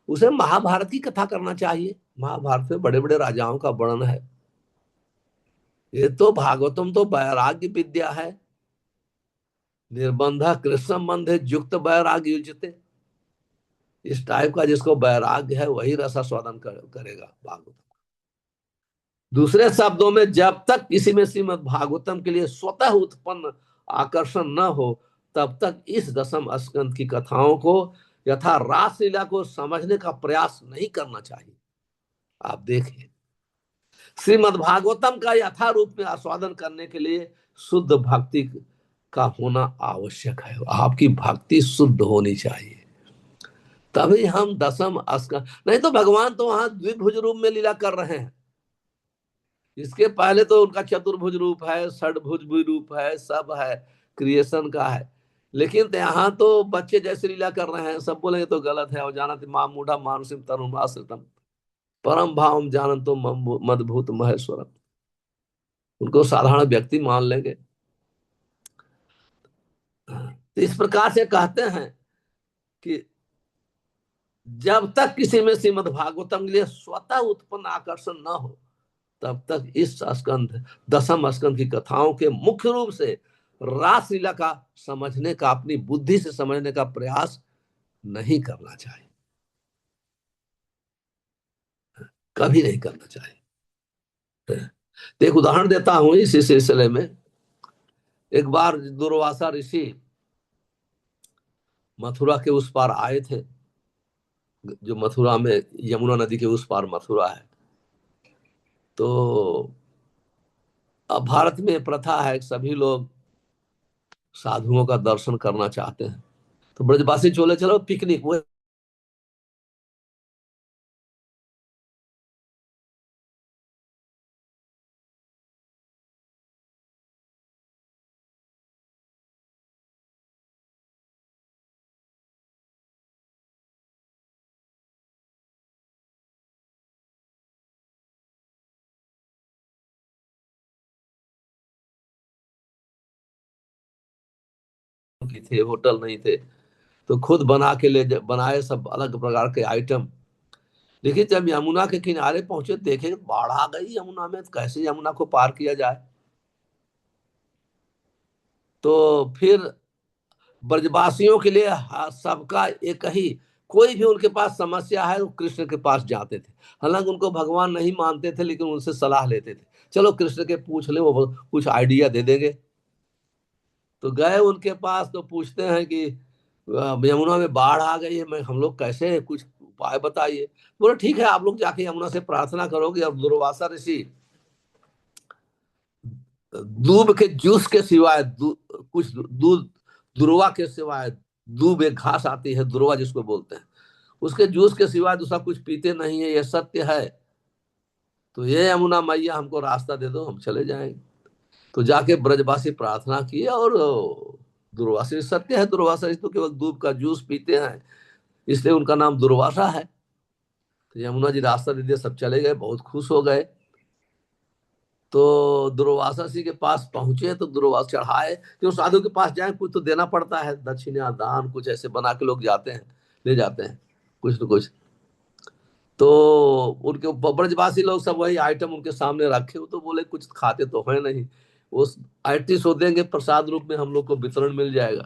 उसे महाभारत की कथा करना चाहिए। महाभारत में बड़े बड़े राजाओं का वर्णन है। ये तो भागवतम तो वैराग्य विद्या है, निर्बंध कृष्ण संबंध युक्त वैराग्य युजते, इस टाइप का जिसको वैराग्य है वही रसास्वादन करेगा भागवतम। दूसरे शब्दों में जब तक किसी में श्रीमद् भागवतम के लिए स्वतः उत्पन्न आकर्षण न हो तब तक इस दसम स्कंद की कथाओं को यथा रासलीला को समझने का प्रयास नहीं करना चाहिए। आप देखिए श्रीमद् भागवतम का यथा रूप में आस्वादन करने के लिए शुद्ध भक्ति का होना आवश्यक है। आपकी भक्ति शुद्ध होनी चाहिए, तभी हम दसम स्कंद। नहीं तो भगवान तो वहां द्विभुज रूप में लीला कर रहे हैं। इसके पहले तो उनका चतुर्भुज रूप है, षडभुज भी रूप है, सब है, क्रिएशन का है। लेकिन यहाँ तो बच्चे जैसे लीला कर रहे हैं, सब बोलेंगे तो गलत है। और जानत माम मूढ़ा मानुषिम तरुणाश्रितम परम भावम जानंतो मदभूत महेश्वरम। उनको साधारण व्यक्ति मान लेंगे। तो इस प्रकार से कहते हैं कि जब तक किसी में श्रीमद् भागवतम के लिए स्वतः उत्पन्न आकर्षण न हो, तब तक इस स्कंध, दसम स्कंध की कथाओं के मुख्य रूप से रासलीला का समझने का, अपनी बुद्धि से समझने का प्रयास नहीं करना चाहिए, कभी नहीं करना चाहिए। तो एक उदाहरण देता हूं इसी सिलसिले में। एक बार दुर्वासा ऋषि मथुरा के उस पार आए थे, जो मथुरा में यमुना नदी के उस पार मथुरा है। तो अब भारत में प्रथा है, सभी लोग साधुओं का दर्शन करना चाहते हैं। तो ब्रजवासी चले चलो पिकनिक, वो की थे, होटल नहीं थे, तो खुद बना के बनाए सब अलग प्रकार के आइटम। लेकिन जब यमुना के किनारे पहुंचे, देखे बाढ़ आ गई यमुना में, तो कैसे यमुना को पार किया जाए। तो फिर ब्रजवासियों के लिए सबका एक ही, कोई भी उनके पास समस्या है वो कृष्ण के पास जाते थे। हालांकि उनको भगवान नहीं मानते थे, लेकिन उनसे सलाह लेते थे, चलो कृष्ण के पूछ ले, वो कुछ आइडिया दे देंगे। तो गए उनके पास, तो पूछते हैं कि यमुना में बाढ़ आ गई है, मैं हम लोग कैसे, कुछ उपाय बताइए। बोले ठीक है, आप लोग जाके यमुना से प्रार्थना करोगे। और दुर्वासा ऋषि दूब के जूस के सिवाय कुछ दूध, दुर्वा के सिवाय, दूब एक घास आती है दुर्वा जिसको बोलते हैं, उसके जूस के सिवाय दूसरा कुछ पीते नहीं है, ये सत्य है। तो ये यमुना मैया हमको रास्ता दे दो, हम चले जाएंगे। तो जाके ब्रजवासी प्रार्थना किए, और दुर्वासा, सत्य है दुर्वासा तो केवल दूध का जूस पीते हैं, इसलिए उनका नाम दुर्वासा है। तो यमुना जी रास्ता दे दिया, सब चले गए, बहुत खुश हो गए। तो दुर्वासा जी के पास पहुंचे, तो दुर्वासा चढ़ाए, क्यों साधु के पास जाए कुछ तो देना पड़ता है, दक्षिणा दान कुछ ऐसे बना के लोग जाते हैं, ले जाते हैं कुछ न कुछ। तो उनके ब्रजवासी लोग सब वही आइटम उनके सामने रखे हो, तो बोले कुछ खाते तो है नहीं, उस आइटी सो देंगे प्रसाद रूप में, हम लोग को वितरण मिल जाएगा।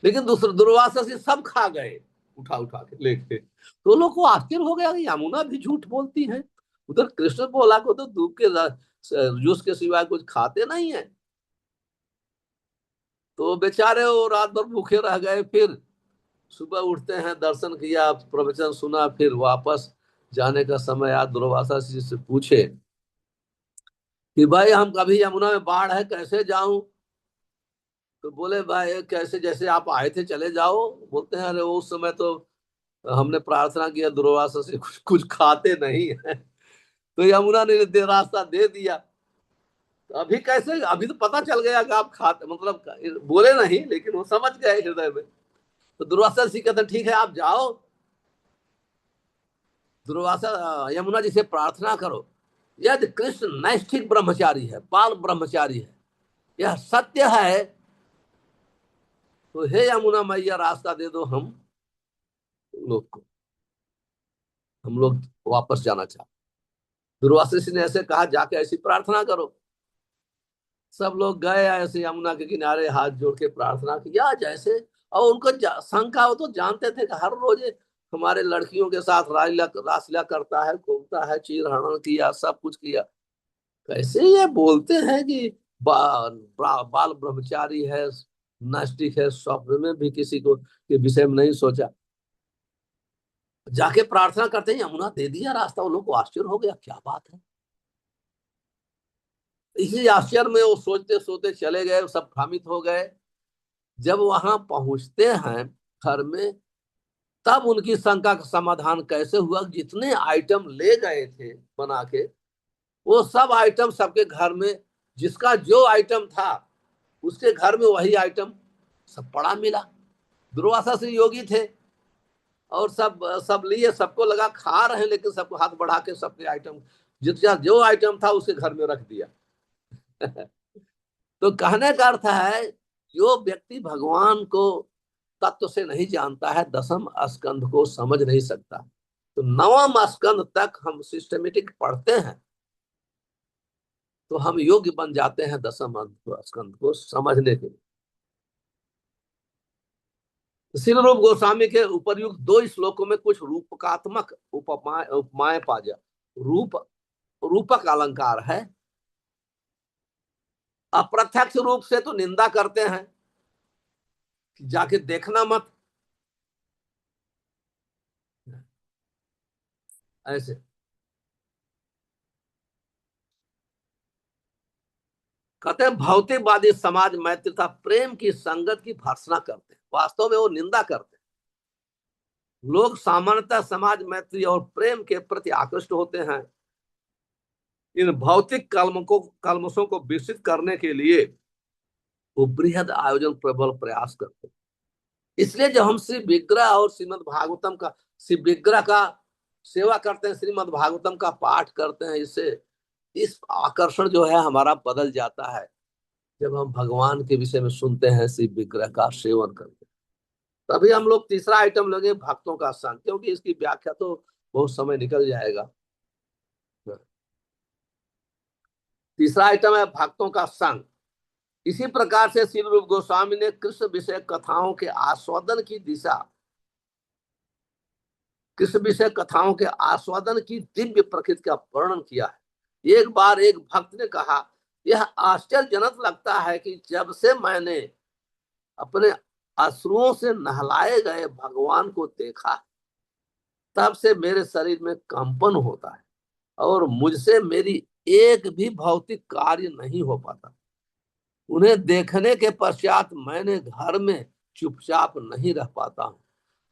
लेकिन दूसरे दुर्वासा से सब खा गए, उठा उठा के लेके। तो लोग को आश्चर्य हो गया कि यमुना भी झूठ बोलती है। उधर कृष्ण बोला को तो दूध के जूस के सिवाय कुछ खाते नहीं है। तो बेचारे वो रात भर भूखे रह गए। फिर सुबह उठते हैं, दर्शन किया, प्रवचन सुना, फिर वापस जाने का समय आया। दुर्वासा जी से पूछे कि भाई हम कभी यमुना में बाढ़ है, कैसे जाऊं। तो बोले भाई कैसे, जैसे आप आए थे चले जाओ। बोलते हैं अरे उस समय तो हमने प्रार्थना किया, दुर्वासा से कुछ कुछ खाते नहीं है। तो यमुना ने रास्ता दे दिया। तो अभी कैसे, अभी तो पता चल गया कि आप खाते, मतलब बोले नहीं, लेकिन वो समझ गए हृदय में। तो दुर्वासा जी कहते ठीक है आप जाओ, दुर्वासा यमुना जी से प्रार्थना करो, यदि कृष्ण नैष्ठिक ब्रह्मचारी है, बाल ब्रह्मचारी है, यह सत्य है, तो हे यमुना मैया रास्ता दे दो, लोग को हम लोग वापस जाना चाहते। दुर्वासा जी ने ऐसे कहा, जाके ऐसी प्रार्थना करो। सब लोग गए ऐसे यमुना के किनारे, हाथ जोड़ के प्रार्थना किया जैसे। और उनको शंका, वो तो जानते थे कि हर रोज हमारे लड़कियों के साथ रासलीला रासलीला करता है, घूमता है, चीर हरण किया, सब कुछ किया, कैसे ये बोलते हैं कि बाल ब्रह्मचारी है, नास्तिक है, स्वप्न में भी किसी को के विषय में नहीं सोचा। जाके प्रार्थना करते ही यमुना दे दिया रास्ता। वो लोग को आश्चर्य हो गया, क्या बात है। इसी आश्चर्य में वो सोचते सोचते चले गए, सब भ्रमित हो गए। जब वहां पहुंचते हैं घर में, तब उनकी शंका का समाधान कैसे हुआ। जितने आइटम ले गए थे बना के, वो सब आइटम सबके घर में, जिसका जो आइटम था उसके घर में वही आइटम सब पड़ा मिला। दुर्वासा श्री योगी थे और सब सब लिए, सबको लगा खा रहे हैं, लेकिन सबको हाथ बढ़ा के सबके आइटम, जितना जो आइटम था उसके घर में रख दिया। तो कहने का अर्थ है, जो व्यक्ति भगवान को तत्व से नहीं जानता है, दसम स्कंध को समझ नहीं सकता। तो नवम स्कंध तक हम सिस्टमेटिक पढ़ते हैं तो हम योग्य बन जाते हैं दसम स्कंध को समझने के लिए। श्रील रूप गोस्वामी के उपर्युक्त दो श्लोकों में कुछ रूपकात्मक उपमाएं उपमाएं पा जा। रूप रूपक अलंकार है। अप्रत्यक्ष रूप से तो निंदा करते हैं कि जाके देखना मत, ऐसे। कहते हैं भौतिकवादी समाज मैत्रिता प्रेम की संगत की भर्त्सना करते हैं, वास्तव में वो निंदा करते हैं। लोग सामान्यतः समाज मैत्री और प्रेम के प्रति आकृष्ट होते हैं। इन भौतिक कलमशों को विकसित करने के लिए वो बृहद आयोजन प्रबल प्रयास करते हैं। इसलिए जब हम श्री विग्रह और श्रीमद भागवतम का, श्री विग्रह का सेवा करते हैं, श्रीमद भागवतम का पाठ करते हैं, इससे इस आकर्षण जो है हमारा बदल जाता है। जब हम भगवान के विषय में सुनते हैं, श्री विग्रह का सेवन करते हैं, तभी हम लोग तीसरा आइटम लगे भक्तों का संग, क्योंकि इसकी व्याख्या तो बहुत समय निकल जाएगा। तीसरा आइटम है भक्तों का संग। इसी प्रकार से श्री रूप गोस्वामी ने कृष्ण विषय कथाओं के आस्वादन की दिशा, कृष्ण विषय कथाओं के आस्वादन की दिव्य प्रकृति का वर्णन किया है। एक बार एक भक्त ने कहा, यह आश्चर्यजनक लगता है कि जब से मैंने अपने अश्रुओं से नहलाए गए भगवान को देखा, तब से मेरे शरीर में कंपन होता है और मुझसे मेरी एक भी भौतिक कार्य नहीं हो पाता। उन्हें देखने के पश्चात मैंने घर में चुपचाप नहीं रह पाता हूँ।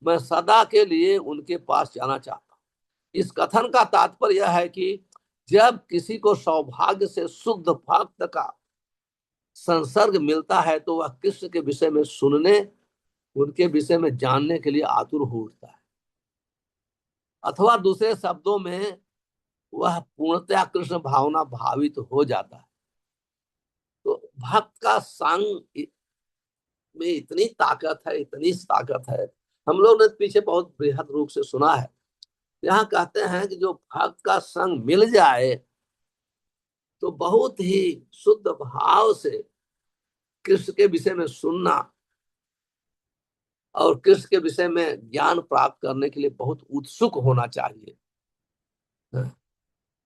मैं सदा के लिए उनके पास जाना चाहता हूँ। इस कथन का तात्पर्य यह है कि जब किसी को सौभाग्य से शुद्ध भक्त का संसर्ग मिलता है, तो वह कृष्ण के विषय में सुनने, उनके विषय में जानने के लिए आतुर हो उठता है। अथवा दूसरे शब्दों में, वह पूर्णतया कृष्ण भावना भावित हो जाता है। तो भक्त का संग में इतनी ताकत है, इतनी ताकत है। हम लोग ने पीछे बहुत बृहद रूप से सुना है। यहाँ कहते हैं कि जो भक्त का संग मिल जाए तो बहुत ही शुद्ध भाव से कृष्ण के विषय में सुनना और कृष्ण के विषय में ज्ञान प्राप्त करने के लिए बहुत उत्सुक होना चाहिए।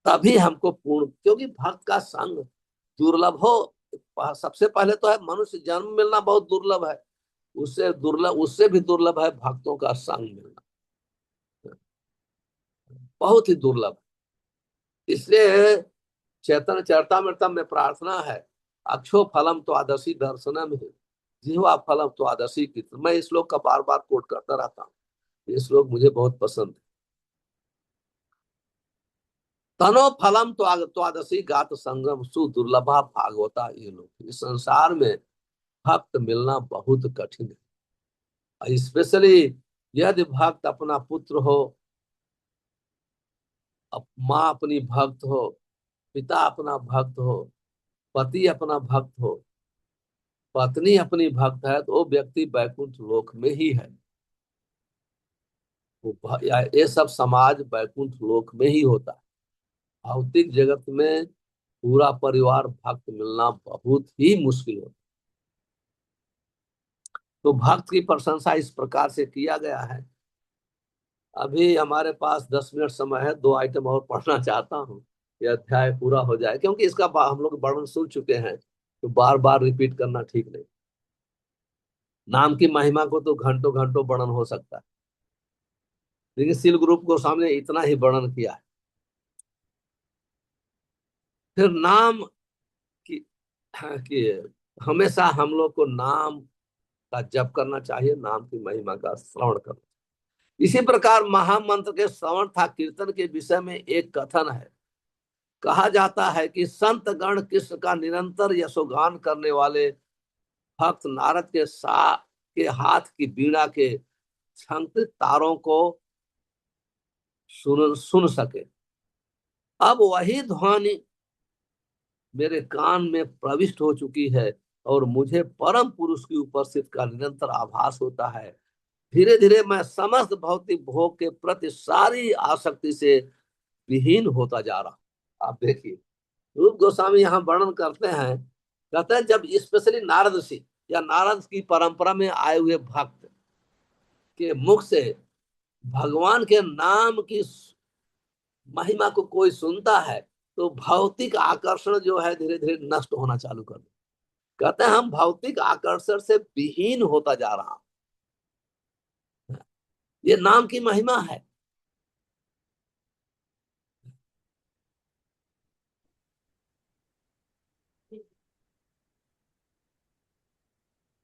तभी हमको पूर्ण, क्योंकि भक्त का संग दुर्लभ हो। सबसे पहले तो है मनुष्य जन्म मिलना बहुत दुर्लभ है, उससे दुर्लभ, उससे भी दुर्लभ है भक्तों का संग मिलना, बहुत ही दुर्लभ। इसलिए चैतन्य चरितामृतम में प्रार्थना है, अक्षो फलम तो आदर्शी दर्शनम है, जीवा फलम तो आदर्शी कीर्तन। मैं इस श्लोक का बार बार कोट करता रहता हूँ, ये श्लोक मुझे बहुत पसंद है। तनो फलम तो आदर्शी गात संगम सुदुर्लभा भागवता। ये लोग, इस संसार में भक्त मिलना बहुत कठिन है। स्पेशली यदि भक्त अपना पुत्र हो, माँ अपनी भक्त हो, पिता अपना भक्त हो, पति अपना भक्त हो, पत्नी अपनी भक्त है, तो वो व्यक्ति वैकुंठ लोक में ही है। ये सब समाज वैकुंठ लोक में ही होता है। भौतिक जगत में पूरा परिवार भक्त मिलना बहुत ही मुश्किल होता है। तो भक्त की प्रशंसा इस प्रकार से किया गया है। अभी हमारे पास 10 मिनट समय है, दो आइटम और पढ़ना चाहता हूँ, यह अध्याय पूरा हो जाए, क्योंकि इसका हम लोग वर्णन सुन चुके हैं, तो बार बार रिपीट करना ठीक नहीं। नाम की महिमा को तो घंटों घंटों वर्णन हो सकता है, लेकिन सील ग्रुप को सामने इतना ही वर्णन किया है। फिर नाम कि हमेशा हम लोग को नाम का जप करना चाहिए, नाम की महिमा का श्रवण करना। इसी प्रकार महामंत्र के श्रवण था कीर्तन के विषय में एक कथन है। कहा जाता है कि संत गण कृष्ण का निरंतर यशोगान करने वाले भक्त नारद के सा के हाथ की बीड़ा के छंकृत तारों को सुन सके। अब वही ध्वनि मेरे कान में प्रविष्ट हो चुकी है और मुझे परम पुरुष की उपस्थिति का निरंतर आभास होता है। धीरे धीरे मैं समस्त भौतिक भोग के प्रति सारी आसक्ति से विहीन होता जा रहा। आप देखिए, रूप गोस्वामी यहाँ वर्णन करते हैं, कहते हैं जब स्पेशली नारद ऋषि या नारद की परंपरा में आए हुए भक्त के मुख से भगवान के नाम की महिमा को कोई सुनता है तो भौतिक आकर्षण जो है धीरे धीरे नष्ट होना चालू कर दे। कहते हैं हम भौतिक आकर्षण से विहीन होता जा रहा। ये नाम की महिमा है।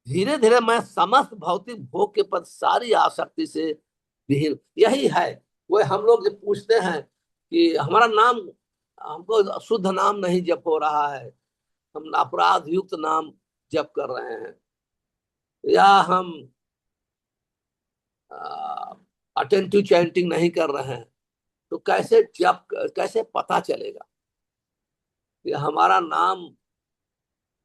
धीरे धीरे मैं समस्त भौतिक भोग के प्रति सारी आसक्ति से विहीन, यही है। वो हम लोग जब पूछते हैं कि हमारा नाम, हमको शुद्ध नाम नहीं जप हो रहा है, हम अपराध युक्त नाम जप कर रहे हैं, या हम अटेंटिव चैंटिंग नहीं कर रहे हैं, तो कैसे जप, कैसे पता चलेगा कि हमारा नाम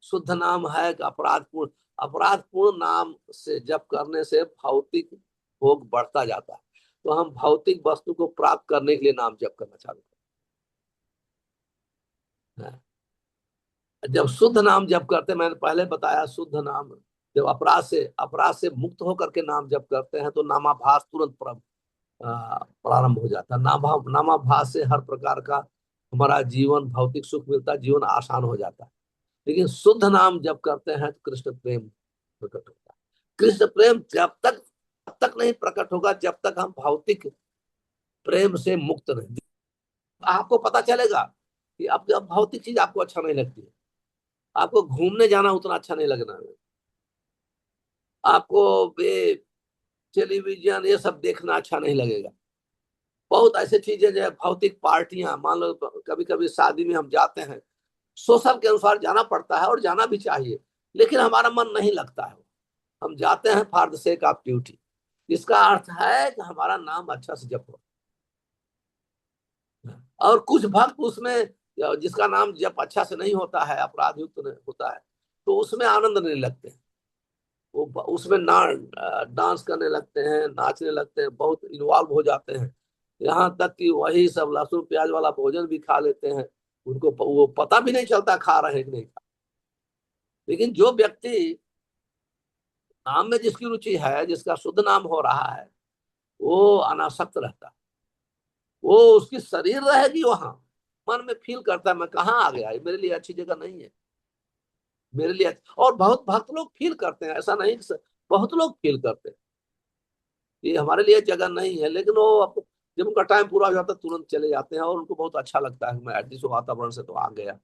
शुद्ध नाम है कि अपराधपूर्ण? अपराधपूर्ण नाम से जप करने से भौतिक भोग बढ़ता जाता है। तो हम भौतिक वस्तु को प्राप्त करने के लिए नाम जप करना चालू करते हैं। जब शुद्ध नाम जप करते हैं, मैंने पहले बताया, शुद्ध नाम जब अपराध से मुक्त होकर के नाम जप करते हैं तो नामाभास तुरंत प्रारंभ हो जाता है। नामाभास से हर प्रकार का हमारा जीवन, भौतिक सुख मिलता है, जीवन आसान हो जाता है। लेकिन शुद्ध नाम जब करते हैं तो कृष्ण प्रेम प्रकट होता है। कृष्ण प्रेम जब तक नहीं प्रकट होगा जब तक हम भौतिक प्रेम से मुक्त नहीं। आपको पता चलेगा कि अब भौतिक चीज आपको अच्छा नहीं लगती है, आपको घूमने जाना उतना अच्छा नहीं लगना है, आपको ये टेलीविजन ये सब देखना अच्छा नहीं लगेगा। बहुत ऐसी चीजें जो है, भौतिक पार्टियां, मान लो कभी कभी शादी में हम जाते हैं, सोशल के अनुसार जाना पड़ता है और जाना भी चाहिए, लेकिन हमारा मन नहीं लगता है। हम जाते हैं for the sake of duty. इसका अर्थ है कि हमारा नाम अच्छा से जप हो। और कुछ भक्त उसमें, जिसका नाम जप अच्छा से नहीं होता है, अपराध युक्त होता है, तो उसमें आनंद नहीं लगते हैं। वो उसमें डांस करने लगते हैं, नाचने लगते हैं, बहुत इन्वॉल्व हो जाते हैं। यहाँ तक कि वही सब लहसुन प्याज वाला भोजन भी खा लेते हैं, उनको वो पता भी नहीं चलता खा रहे हैं कि नहीं खा। लेकिन जो व्यक्ति नाम में जिसकी रुचि है, जिसका शुद्ध नाम हो रहा है, वो अनासक्त रहता है। वो उसकी शरीर रहेगी वहां, मन में फील करता है मैं कहाँ आ गया, ये मेरे लिए अच्छी जगह नहीं है, मेरे लिए और बहुत भक्त लोग फील करते हैं, ऐसा नहीं बहुत लोग फील करते हैं ये हमारे लिए जगह नहीं है। लेकिन वो जब उनका टाइम पूरा हो जाता है तुरंत चले जाते हैं और उनको बहुत अच्छा लगता है, मैं एटलीस्ट वातावरण से तो आ गया।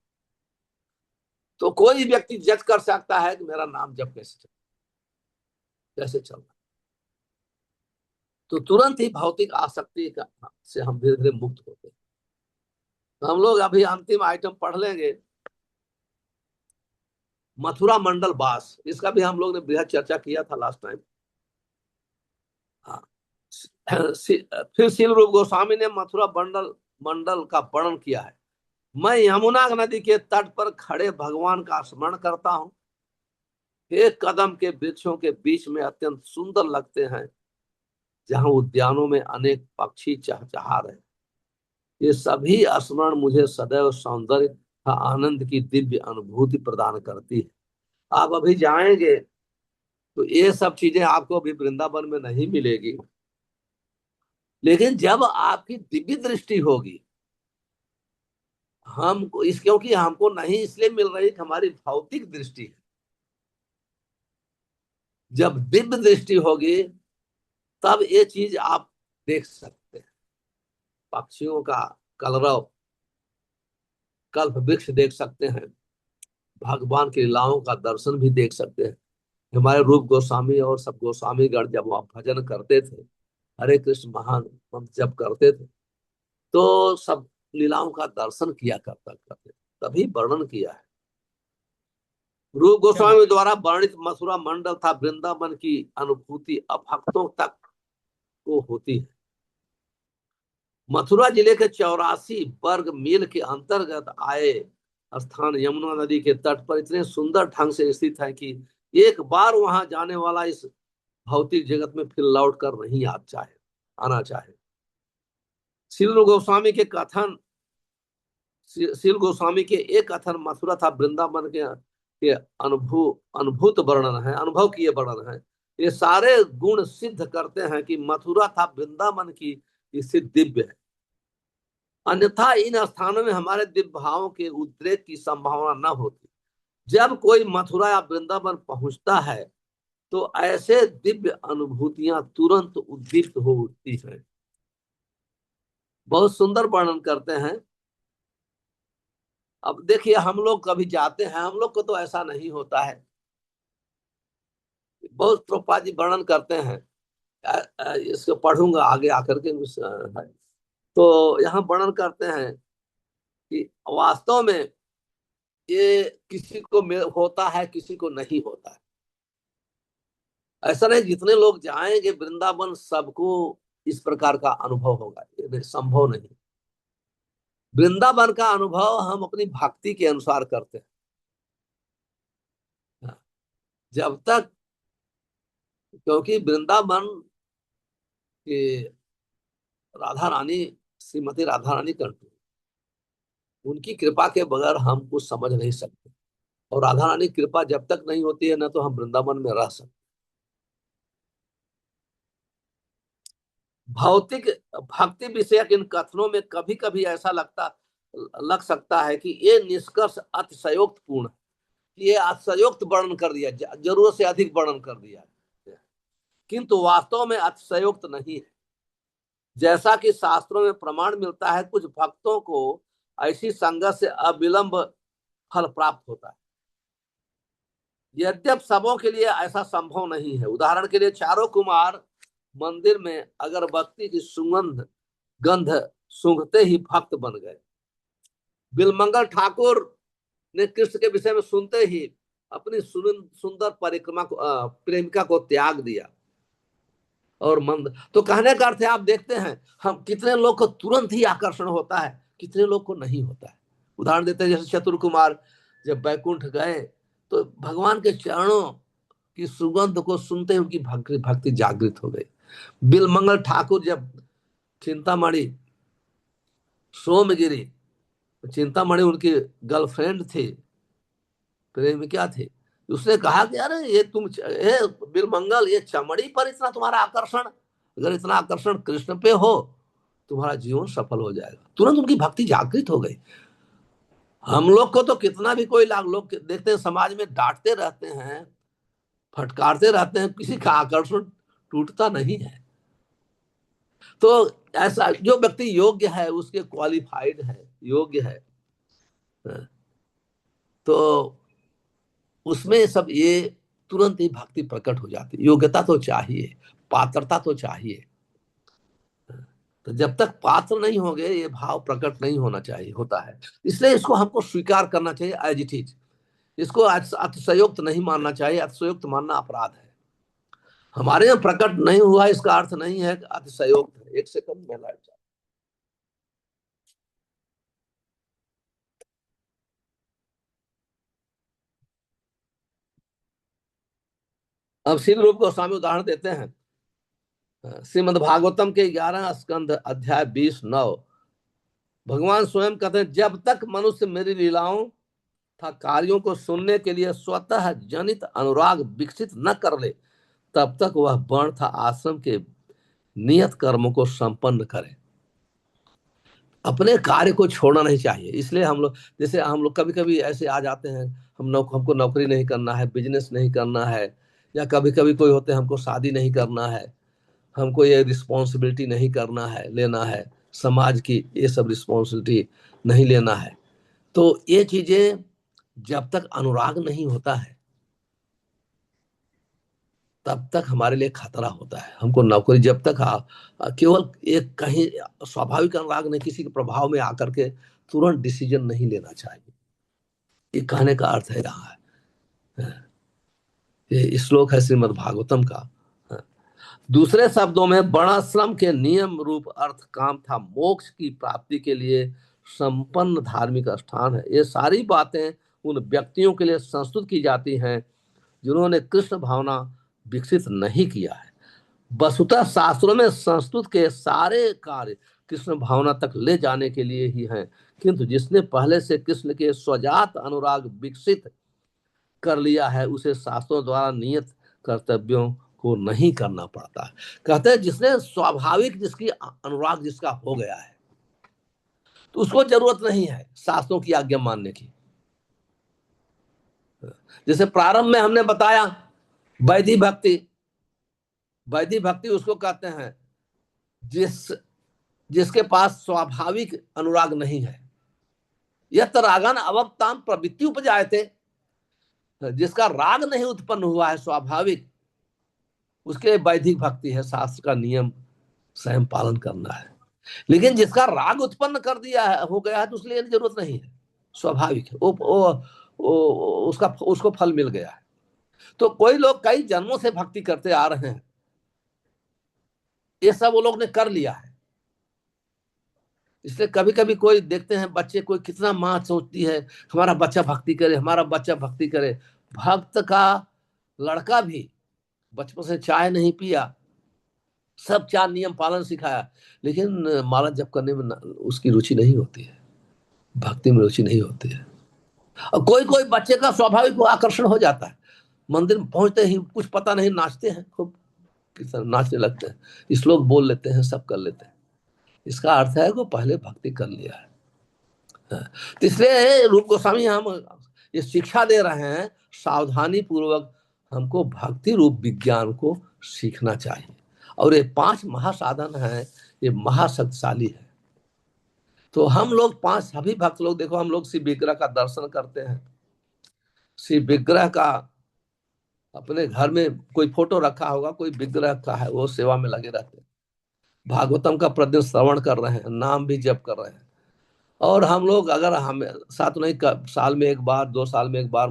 तो कोई व्यक्ति जज कर सकता है कि मेरा नाम जब कैसे चल रहा है। तो तुरंत ही भौतिक आसक्ति का से हम धीरे धीरे मुक्त होते हैं। तो हम लोग अभी अंतिम आइटम पढ़ लेंगे, मथुरा मंडल बास। इसका भी हम लोग ने बृहद चर्चा किया था लास्ट टाइम। हाँ। फिर सील रूप गोस्वामी ने मथुरा मंडल मंडल का वर्णन किया है। मैं यमुना नदी के तट पर खड़े भगवान का स्मरण करता हूँ। एक कदम के वृक्षों के बीच में अत्यंत सुंदर लगते हैं, जहाँ उद्यानों में अनेक पक्षी चहचहा रहे। ये सभी स्मरण मुझे सदैव सौंदर्य का आनंद की दिव्य अनुभूति प्रदान करती है। आप अभी जाएंगे तो ये सब चीजें आपको अभी वृंदावन में नहीं मिलेगी, लेकिन जब आपकी दिव्य दृष्टि होगी, हमको इस क्योंकि हमको नहीं इसलिए मिल रही कि हमारी भौतिक दृष्टि है। जब दिव्य दृष्टि होगी तब ये चीज आप देख सकते हैं। पक्षियों का कलरव, कल्प वृक्ष देख सकते हैं, भगवान की लीलाओं का दर्शन भी देख सकते हैं। हमारे रूप गोस्वामी और सब गोस्वामी गण जब वहाँ भजन करते थे, हरे कृष्ण महान मंत्र जब करते थे, तो सब लीलाओं का दर्शन किया करता करते, तभी वर्णन किया है। रूप गोस्वामी द्वारा वर्णित मथुरा मंडल था वृंदावन की अनुभूति अब भक्तों तक को होती है। मथुरा जिले के 84 वर्ग मील के अंतर्गत आए स्थान यमुना नदी के तट पर इतने सुंदर ढंग से स्थित है कि एक बार वहां जाने वाला इस भौतिक जगत में फिर लौट कर नहीं आना चाहे। श्रील गोस्वामी के कथन श्रील गोस्वामी के एक कथन मथुरा था वृंदावन के अनुभूत वर्णन है, अनुभव किए वर्णन है। ये सारे गुण सिद्ध करते हैं कि मथुरा था वृंदावन की स्थिति दिव्य है, अन्यथा इन स्थानों में हमारे दिव्य भावों के उद्रेक की संभावना न होती। जब कोई मथुरा या वृंदावन पहुंचता है तो ऐसे दिव्य अनुभूतियां तुरंत उद्दीप्त हो उठती हैं। बहुत सुंदर वर्णन करते हैं। अब देखिए, हम लोग कभी जाते हैं, हम लोग को तो ऐसा नहीं होता है। बहुत प्रभुपाद जी वर्णन करते हैं, इसको पढ़ूंगा आगे आकर के तो यहाँ वर्णन करते हैं कि वास्तव में ये किसी को होता है, किसी को नहीं होता है। ऐसा नहीं जितने लोग जाएंगे वृंदावन सबको इस प्रकार का अनुभव होगा, ये संभव नहीं। वृंदावन का अनुभव हम अपनी भक्ति के अनुसार करते हैं। जब तक, क्योंकि वृंदावन के राधा रानी, श्रीमती राधा रानी कंटू, उनकी कृपा के बगैर हम कुछ समझ नहीं सकते, और राधा रानी कृपा जब तक नहीं होती है ना तो हम वृंदावन में रह सकते। भौतिक भक्ति विषयक इन कथनों में कभी कभी ऐसा लग सकता है कि ये निष्कर्ष अतिशयोक्त पूर्ण, ये अतिशयोक्त वर्णन कर दिया, जरूरत से अधिक वर्णन कर दिया, किंतु वास्तव में अतिशयोक्त नहीं है। जैसा कि शास्त्रों में प्रमाण मिलता है, कुछ भक्तों को ऐसी संगत से अविलंब फल प्राप्त होता है। यद्यप सबों के लिए ऐसा संभव नहीं है। उदाहरण के लिए चारों कुमार मंदिर में अगरबत्ती की गंध सूंघते ही भक्त बन गए। बिलमंगल ठाकुर ने कृष्ण के विषय में सुनते ही अपनी सुंदर प्रेमिका को त्याग दिया और तो कहने का अर्थ है, आप देखते हैं हम कितने लोग को तुरंत ही आकर्षण होता है, कितने लोग को नहीं होता है। उदाहरण देते हैं, जैसे चतुर कुमार जब बैकुंठ गए तो भगवान के चरणों की सुगंध को सुनते ही उनकी भक्ति जागृत हो गई। बिलमंगल ठाकुर जब चिंतामणि सोमगिरी, चिंतामणि उनकी गर्लफ्रेंड थी, प्रेमिका थी, उसने कहा कि अरे ये बिलमंगल, ये चमड़ी पर इतना तुम्हारा आकर्षण, अगर इतना आकर्षण कृष्ण पे हो तुम्हारा जीवन सफल हो जाएगा। तुरंत उनकी भक्ति जागृत हो गई। हम लोग को तो कितना भी कोई लोग देखते हैं समाज में, डांटते रहते हैं, फटकारते रहते हैं, किसी का आकर्षण टूटता नहीं है। तो ऐसा जो व्यक्ति योग्य है, उसके क्वालिफाइड है, योग्य है, तो उसमें सब ये तुरंत ही भक्ति प्रकट हो जाती है। योग्यता तो चाहिए, पात्रता तो चाहिए। तो जब तक पात्र नहीं होंगे ये भाव प्रकट नहीं होना चाहिए, होता है। इसलिए इसको हमको स्वीकार करना चाहिए एज इट इज। इसको अतिशयोक्त नहीं मानना चाहिए, अतिशयोक्त मानना अपराध है। हमारे यहाँ प्रकट नहीं हुआ इसका अर्थ नहीं है कि अतिशयोक्त है। एक सेकंड में लाइट। अब श्री रूप गोस्वामी उदाहरण देते हैं। श्रीमद् भागवतम के 11 स्कंध अध्याय 20:9 भगवान स्वयं कहते हैं, जब तक मनुष्य मेरी लीलाओं था कार्यों को सुनने के लिए स्वतः जनित अनुराग विकसित न कर ले, तब तक वह वर्ण था आश्रम के नियत कर्मों को संपन्न करे। अपने कार्य को छोड़ना नहीं चाहिए। इसलिए हम लोग, जैसे हम लोग कभी कभी ऐसे आ जाते हैं, हमको नौकरी नहीं करना है, बिजनेस नहीं करना है, या कभी कभी कोई होते हैं हमको शादी नहीं करना है, हमको ये रिस्पॉन्सिबिलिटी नहीं करना है, लेना है, समाज की ये सब रिस्पॉन्सिबिलिटी नहीं लेना है। तो ये चीजें जब तक अनुराग नहीं होता है तब तक हमारे लिए खतरा होता है। हमको नौकरी जब तक केवल एक कहीं स्वाभाविक अनुराग नहीं, किसी के प्रभाव में आकर के तुरंत डिसीजन नहीं लेना चाहिए। ये कहने का अर्थ है यहाँ है। ये श्लोक है श्रीमद् भागवतम का। दूसरे शब्दों में वर्णाश्रम के नियम रूप अर्थ काम था मोक्ष की प्राप्ति के लिए संपन्न धार्मिक स्थान है। ये सारी बातें उन व्यक्तियों के लिए संस्तुत की जाती हैं जिन्होंने कृष्ण भावना विकसित नहीं किया है। वस्तुतः शास्त्रों में संस्तुत के सारे कार्य कृष्ण भावना तक ले जाने के लिए ही हैं, किंतु जिसने पहले से कृष्ण के स्वजात अनुराग विकसित कर लिया है उसे शास्त्रों द्वारा नियत कर्तव्यों को नहीं करना पड़ता। कहते हैं जिसने स्वाभाविक जिसकी अनुराग जिसका हो गया है तो उसको जरूरत नहीं है शास्त्रों की आज्ञा मानने की। जैसे प्रारंभ में हमने बताया वैदिक भक्ति, वैदिक भक्ति उसको कहते हैं जिसके पास स्वाभाविक अनुराग नहीं है। यह रागन अवक्तान प्रवृत्ति उपजाए थे, जिसका राग नहीं उत्पन्न हुआ है स्वाभाविक, उसके वैदिक भक्ति है, शास्त्र का नियम स्वयं पालन करना है। लेकिन जिसका राग उत्पन्न कर दिया है हो गया है तो उसके लिए जरूरत नहीं है, स्वाभाविक है वो उसका उसको फल मिल गया है। तो कोई लोग कई जन्मों से भक्ति करते आ रहे हैं, ये सब वो लोग ने कर लिया है। इसलिए कभी कभी कोई देखते हैं बच्चे, कोई कितना माँ सोचती है हमारा बच्चा भक्ति करे, हमारा बच्चा भक्ति करे। भक्त का लड़का भी बचपन से चाय नहीं पिया, सब चार नियम पालन सिखाया, लेकिन माला जप करने में उसकी रुचि नहीं होती है, भक्ति में रुचि नहीं होती है। और कोई कोई बच्चे का स्वाभाविक आकर्षण हो जाता है, मंदिर में पहुंचते ही कुछ पता नहीं नाचते हैं, खूब नाचने लगते हैं, श्लोक बोल लेते हैं, सब कर लेते हैं। इसका अर्थ है वो पहले भक्ति कर लिया है। तो इसलिए रूप गोस्वामी हम ये शिक्षा दे रहे हैं, सावधानी पूर्वक हमको भक्ति रूप विज्ञान को सीखना चाहिए। और ये 5 महासाधन हैं, ये महाशक्तिशाली है। तो हम लोग 5 सभी भक्त लोग देखो, हम लोग शिव विग्रह का दर्शन करते हैं, शिव विग्रह का अपने घर में कोई फोटो रखा होगा, कोई विग्रह रखा है, वो सेवा में लगे रहते हैं, भागवतम का प्रतिदिन श्रवण कर रहे हैं, नाम भी जप कर रहे हैं। और हम लोग अगर हम साथ नहीं साल में एक बार 2 साल में एक बार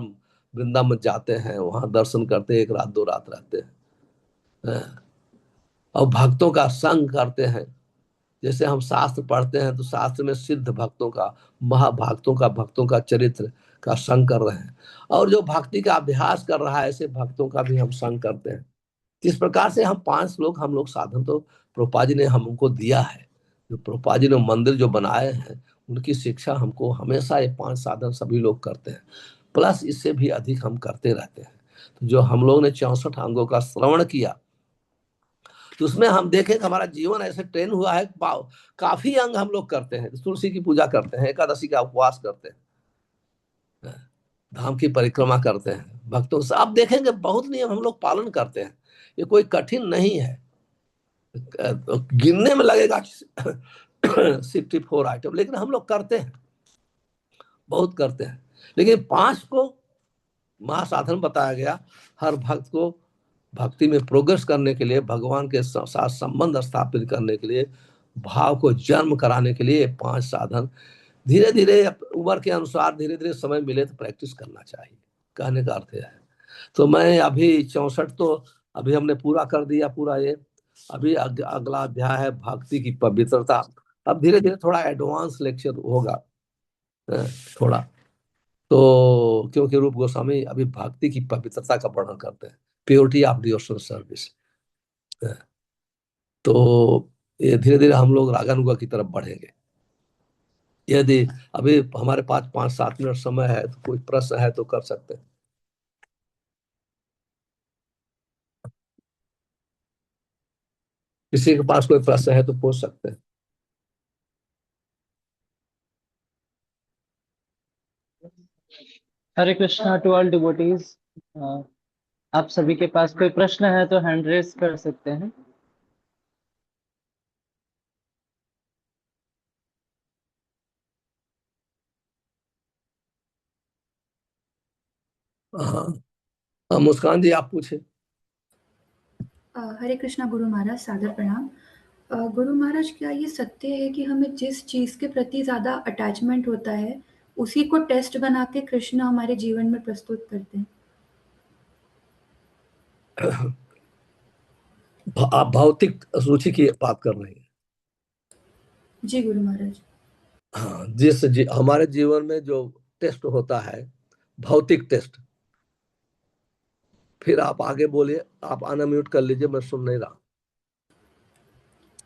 वृंदावन जाते हैं, वहां दर्शन करते हैं, 1 रात 2 रात रहते हैं, और भक्तों का संग करते हैं। जैसे हम शास्त्र पढ़ते हैं तो शास्त्र में सिद्ध भक्तों का, महाभक्तों का, भक्तों का चरित्र का संग कर रहे हैं, और जो भक्ति का अभ्यास कर रहा है ऐसे भक्तों का भी हम संग करते हैं। इस प्रकार से हम 5 लोग हम लोग साधन तो प्रभुपाद जी ने हमको दिया है, जो प्रभुपाद जी ने मंदिर जो बनाए हैं उनकी शिक्षा हमको हमेशा ये 5 साधन सभी लोग करते हैं, प्लस इससे भी अधिक हम करते रहते हैं। तो जो हम लोग ने 64 अंगों का श्रवण किया तो उसमें हम देखें कि हमारा जीवन ऐसे ट्रेन हुआ है, काफी अंग हम लोग करते हैं, तुलसी की पूजा करते हैं, एकादशी का उपवास करते हैं, धाम की परिक्रमा करते हैं, भक्तों से आप देखेंगे बहुत नियम हम लोग पालन करते हैं। ये कोई कठिन नहीं है, गिनने में लगेगा 64 आइटम, लेकिन हम लोग करते हैं, बहुत करते हैं। लेकिन 5 को महासाधन बताया गया, हर भक्त को भक्ति में प्रोग्रेस करने के लिए, भगवान के साथ संबंध स्थापित करने के लिए, भाव को जन्म कराने के लिए 5 साधन धीरे धीरे उम्र के अनुसार धीरे धीरे समय मिले तो प्रैक्टिस करना चाहिए, कहने का अर्थ है। तो मैं अभी 64 तो अभी हमने पूरा कर दिया पूरा ये। अभी अगला अध्याय है भक्ति की पवित्रता। अब धीरे धीरे थोड़ा एडवांस लेक्चर होगा, अ, थोड़ा तो, क्योंकि रूप गोस्वामी अभी भक्ति की पवित्रता का वर्णन करते हैं, प्योरिटी ऑफ डिवोशनल सर्विस। तो ये धीरे धीरे हम लोग रागानुगा की तरफ बढ़ेंगे। यदि अभी हमारे पास 5-7 मिनट समय है तो कोई प्रश्न है तो कर सकते हैं। किसी के पास कोई प्रश्न है तो पूछ सकते हैं। हरे कृष्णा टू ऑल डिवोटीज। आप सभी के पास कोई प्रश्न है तो हैंड रेस कर सकते हैं। हाँ हाँ, मुस्कान जी आप पूछे। हरे कृष्णा गुरु महाराज, सादर प्रणाम। गुरु महाराज, क्या ये सत्य है कि हमें जिस चीज़ के प्रति ज़्यादा अटैचमेंट होता है, उसी को टेस्ट बना के कृष्ण हमारे जीवन में प्रस्तुत करते हैं? आप भौतिक रुचि की बात कर रहे हैं। जी गुरु महाराज। हाँ, हमारे जीवन में जो टेस्ट होता है, भौतिक टेस्ट। फिर आप आगे बोलिए, आप अनम्यूट कर लीजिए, मैं सुन नहीं रहा।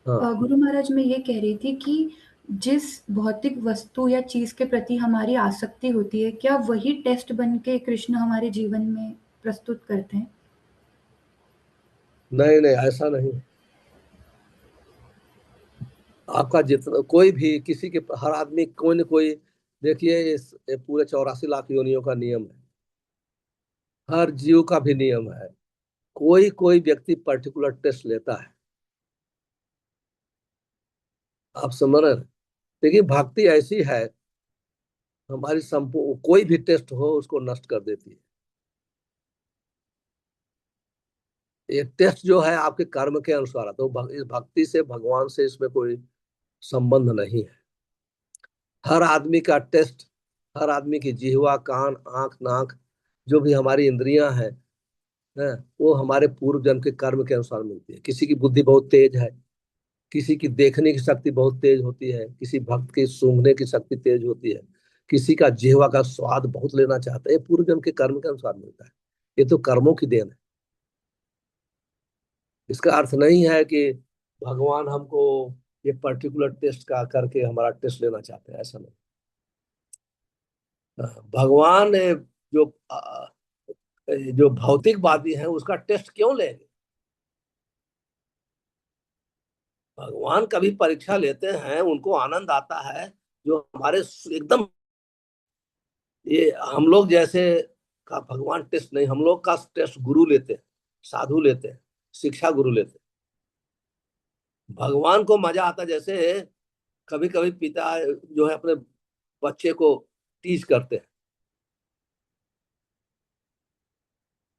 हाँ। गुरु महाराज, मैं ये कह रही थी कि जिस भौतिक वस्तु या चीज़ के प्रति हमारी आसक्ति होती है, क्या वही टेस्ट बन के कृष्ण हमारे जीवन में प्रस्तुत करते हैं? नहीं नहीं, ऐसा नहीं। आपका जितना कोई भी किसी के, हर आदमी कोई न कोई, देखिए ये पूरे 84 लाख योनियों का नियम है, हर जीव का भी नियम है। कोई कोई व्यक्ति पर्टिकुलर टेस्ट लेता है। आप समझ रहे हैं? देखिए भक्ति ऐसी है, हमारी संपूर्ण कोई भी टेस्ट हो उसको नष्ट कर देती है। ये टेस्ट जो है आपके कर्म के अनुसार, तो इस भक्ति से, भगवान से इसमें कोई संबंध नहीं है। हर आदमी का टेस्ट, हर आदमी की जिह्वा, कान, आंख, नाक, जो भी हमारी इंद्रियां हैं, वो हमारे पूर्व जन्म के कर्म के अनुसार मिलती है। किसी की बुद्धि बहुत तेज है, किसी की देखने की शक्ति बहुत तेज होती है, किसी भक्त की सूंघने की शक्ति तेज होती है, किसी का जिह्वा का स्वाद बहुत लेना चाहता है। ये पूर्व जन्म के कर्म के अनुसार मिलता है। ये तो कर्मों की देन है। इसका अर्थ नहीं है कि भगवान हमको ये पर्टिकुलर टेस्ट का करके हमारा टेस्ट लेना चाहते हैं, ऐसा नहीं। भगवान जो जो भौतिकवादी हैं उसका टेस्ट क्यों लेंगे? भगवान कभी परीक्षा लेते हैं, उनको आनंद आता है, जो हमारे एकदम, ये हम लोग जैसे का भगवान टेस्ट नहीं, हम लोग का टेस्ट गुरु लेते हैं, साधु लेते हैं, शिक्षा गुरु लेते हैं। भगवान को मजा आता है, जैसे कभी कभी पिता जो है अपने बच्चे को टीच करते हैं,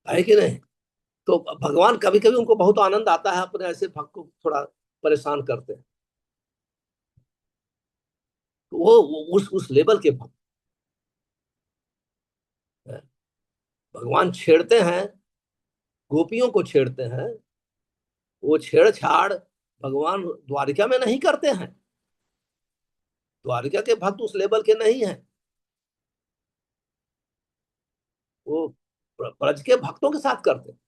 है कि नहीं? तो भगवान कभी कभी उनको बहुत आनंद आता है, अपने ऐसे भक्त को थोड़ा परेशान करते हैं। तो वो उस लेवल के भक्त हैं। भगवान छेड़ते हैं, गोपियों को छेड़ते हैं। वो छेड़छाड़ भगवान द्वारिका में नहीं करते हैं। द्वारिका के भक्त उस लेवल के नहीं हैं। वो ब्रज के भक्तों के साथ करते हैं।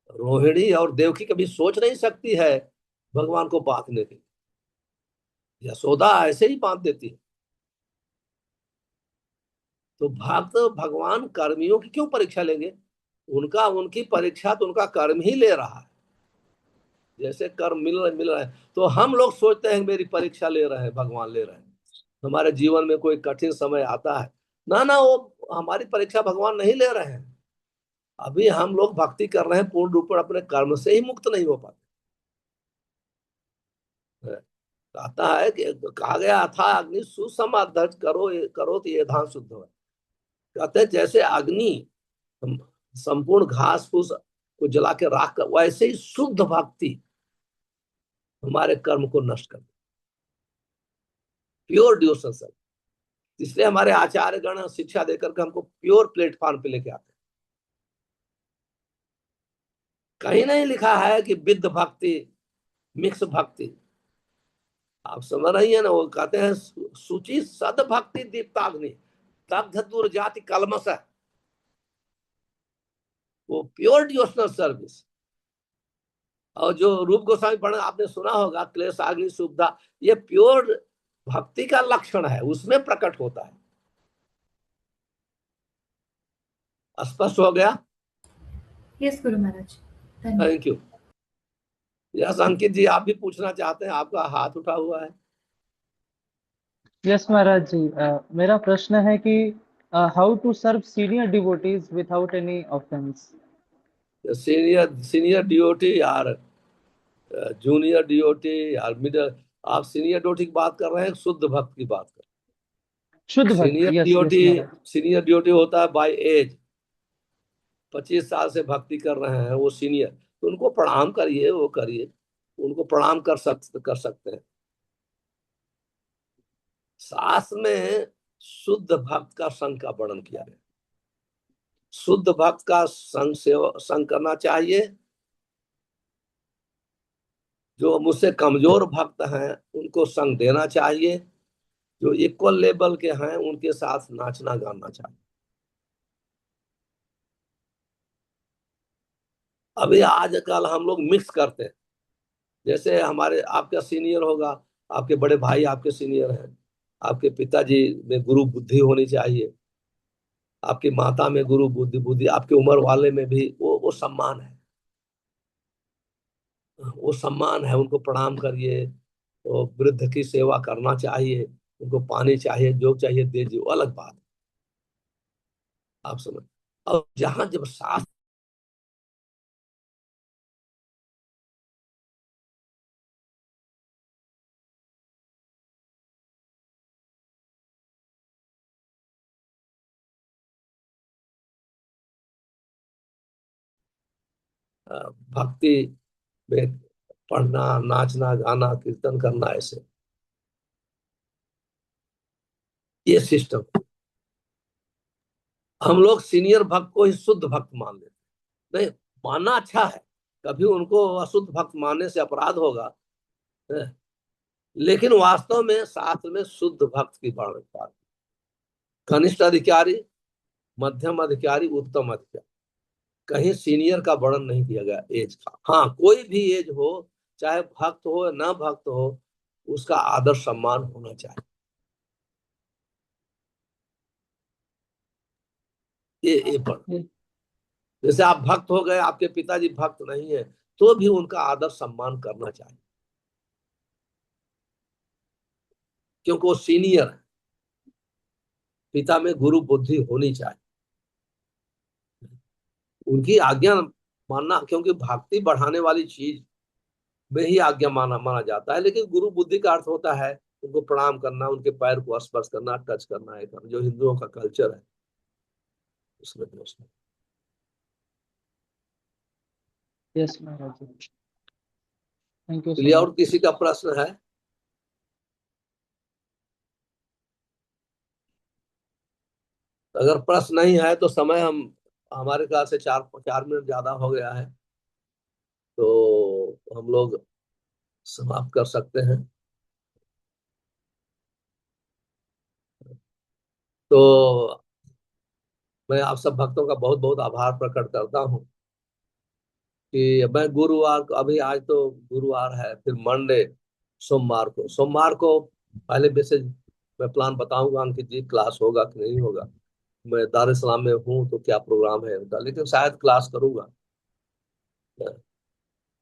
रोहिणी और देवकी कभी सोच नहीं सकती है भगवान को बांधने की। यशोदा ऐसे ही बांध देती है। तो भक्त भगवान कर्मियों की क्यों परीक्षा लेंगे? उनका, उनकी परीक्षा तो उनका कर्म ही ले रहा है। जैसे कर्म मिल रहा है, तो हम लोग सोचते हैं मेरी परीक्षा ले रहे हैं, भगवान ले रहे हैं। हमारे जीवन में कोई कठिन समय आता है, ना ना, वो हमारी परीक्षा भगवान नहीं ले रहे हैं। अभी हम लोग भक्ति कर रहे हैं, पूर्ण रूप में अपने कर्म से ही मुक्त नहीं हो पाते। कहता है कि कहा गया था, अग्नि सुसमाधि करो, करो तो ये धान शुद्ध हो। कहते हैं जैसे अग्नि संपूर्ण घास फूस को जला के राख कर, वैसे ही शुद्ध भक्ति हमारे कर्म को नष्ट कर, प्योर डिवोशन सर। इसलिए हमारे आचार्य गण शिक्षा देकर के हमको प्योर प्लेटफॉर्म पे लेके आते हैं। कहीं नहीं लिखा है कि विद्ध भक्ति, मिक्स भक्ति। आप समझ रही है ना? वो कहते हैं सूची सद भक्ति दीप्ताग्नि दग्ध दूर जाति कलमस है। वो प्योर डिवोशनल सर्विस। और जो रूप गोस्वामी पढ़े आपने सुना होगा, क्लेश अग्नि सुविधा, ये प्योर भक्ति का लक्षण है, उसमें प्रकट होता है। स्पष्ट हो गया? यस गुरु महाराज, धन्यवाद। Thank you. यस अंकित जी, आप भी पूछना चाहते हैं? आपका हाथ उठा हुआ है। यस महाराज जी, मेरा प्रश्न है कि how to serve senior devotees without any offence. Senior senior devotee यार, जूनियर डीओटी यार, मिडिल, आप सीनियर ड्यूटी की बात कर रहे हैं, शुद्ध भक्त की बात कर रहे शुद्ध हैं। भक्त, सीनियर यस ड्यूटी, महाराज। सीनियर ड्यूटी होता है बाय एज। 25 साल से भक्ति कर रहे हैं वो सीनियर, तो उनको प्रणाम करिए, वो करिए, उनको प्रणाम कर सकते हैं। शास्त्र में शुद्ध भक्त का संग का वर्णन किया गया। शुद्ध भक्त का संग करना चाहिए। जो मुझसे कमजोर भक्त हैं उनको संग देना चाहिए। जो इक्वल लेवल के हैं उनके साथ नाचना गाना चाहिए। अभी आजकल हम लोग मिक्स करते हैं। जैसे हमारे, आपका सीनियर होगा, आपके बड़े भाई आपके सीनियर हैं, आपके पिताजी में गुरु बुद्धि होनी चाहिए, आपकी माता में गुरु बुद्धि, आपके उम्र वाले में भी वो सम्मान है। वो सम्मान है, उनको प्रणाम करिए। तो वृद्ध की सेवा करना चाहिए, उनको पानी चाहिए, जो चाहिए दे दीजिए, वो अलग बात है। आप समझ। और जहां जब शास्त्र भक्ति में पढ़ना, नाचना गाना कीर्तन करना, ऐसे ये सिस्टम। हम लोग सीनियर भक्त को ही शुद्ध भक्त मान लेते। नहीं, मानना अच्छा है, कभी उनको अशुद्ध भक्त मानने से अपराध होगा है? लेकिन वास्तव में शास्त्र में शुद्ध भक्त की बात, कनिष्ठ अधिकारी, मध्यम अधिकारी, उत्तम अधिकारी, कहीं सीनियर का वर्णन नहीं किया गया एज का। हाँ, कोई भी एज हो, चाहे भक्त हो या न भक्त हो, उसका आदर सम्मान होना चाहिए। ये पढ़, जैसे आप भक्त हो गए, आपके पिताजी भक्त नहीं है, तो भी उनका आदर सम्मान करना चाहिए, क्योंकि वो सीनियर है। पिता में गुरु बुद्धि होनी चाहिए, उनकी आज्ञा मानना, क्योंकि भक्ति बढ़ाने वाली चीज में ही आज्ञा माना जाता है। लेकिन गुरु बुद्धि का अर्थ होता है उनको प्रणाम करना, उनके पैर को स्पर्श करना, टच करना, है जो हिंदुओं का कल्चर है उसमें दोस्त। Yes Maharaj, thank you so चलिए, और मच। किसी का प्रश्न है? अगर प्रश्न नहीं है तो समय हम, हमारे ख्याल से 4 मिनट ज्यादा हो गया है, तो हम लोग समाप्त कर सकते हैं। तो मैं आप सब भक्तों का बहुत बहुत आभार प्रकट करता हूँ कि मैं गुरुवार को, अभी आज तो गुरुवार है, फिर मंडे, सोमवार को पहले मैसेज मैं प्लान बताऊंगा अंकित जी, क्लास होगा कि नहीं होगा। मैं दार इस्लाम में हूँ तो क्या प्रोग्राम है उनका, लेकिन शायद क्लास करूंगा।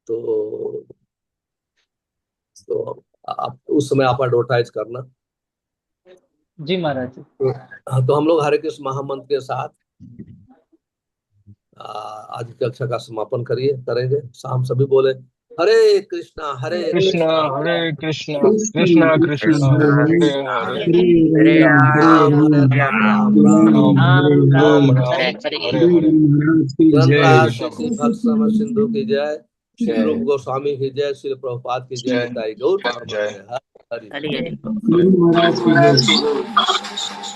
तो तो आप उस समय आप एडवर्टाइज करना। जी महाराज। तो हम लोग हरे कृष्ण महामंत्र के साथ आज की कक्षा का समापन करेंगे। शाम सभी बोले हरे कृष्णा हरे कृष्णा कृष्णा हरे कृष्णा कृष्णा कृष्णा हरे हरे हरे राम हरे राम राम राम राम राम राम राम राम हरे हरे हरे। जय धनराज श्री श्री श्याम। भक्त समर सिंधु की जय, श्री रूप जय गोस्वामी की जय, श्री प्रभुपाद की जय, जय निताई गौर जय। हरि हरि हरि हरि। महाराज की जय।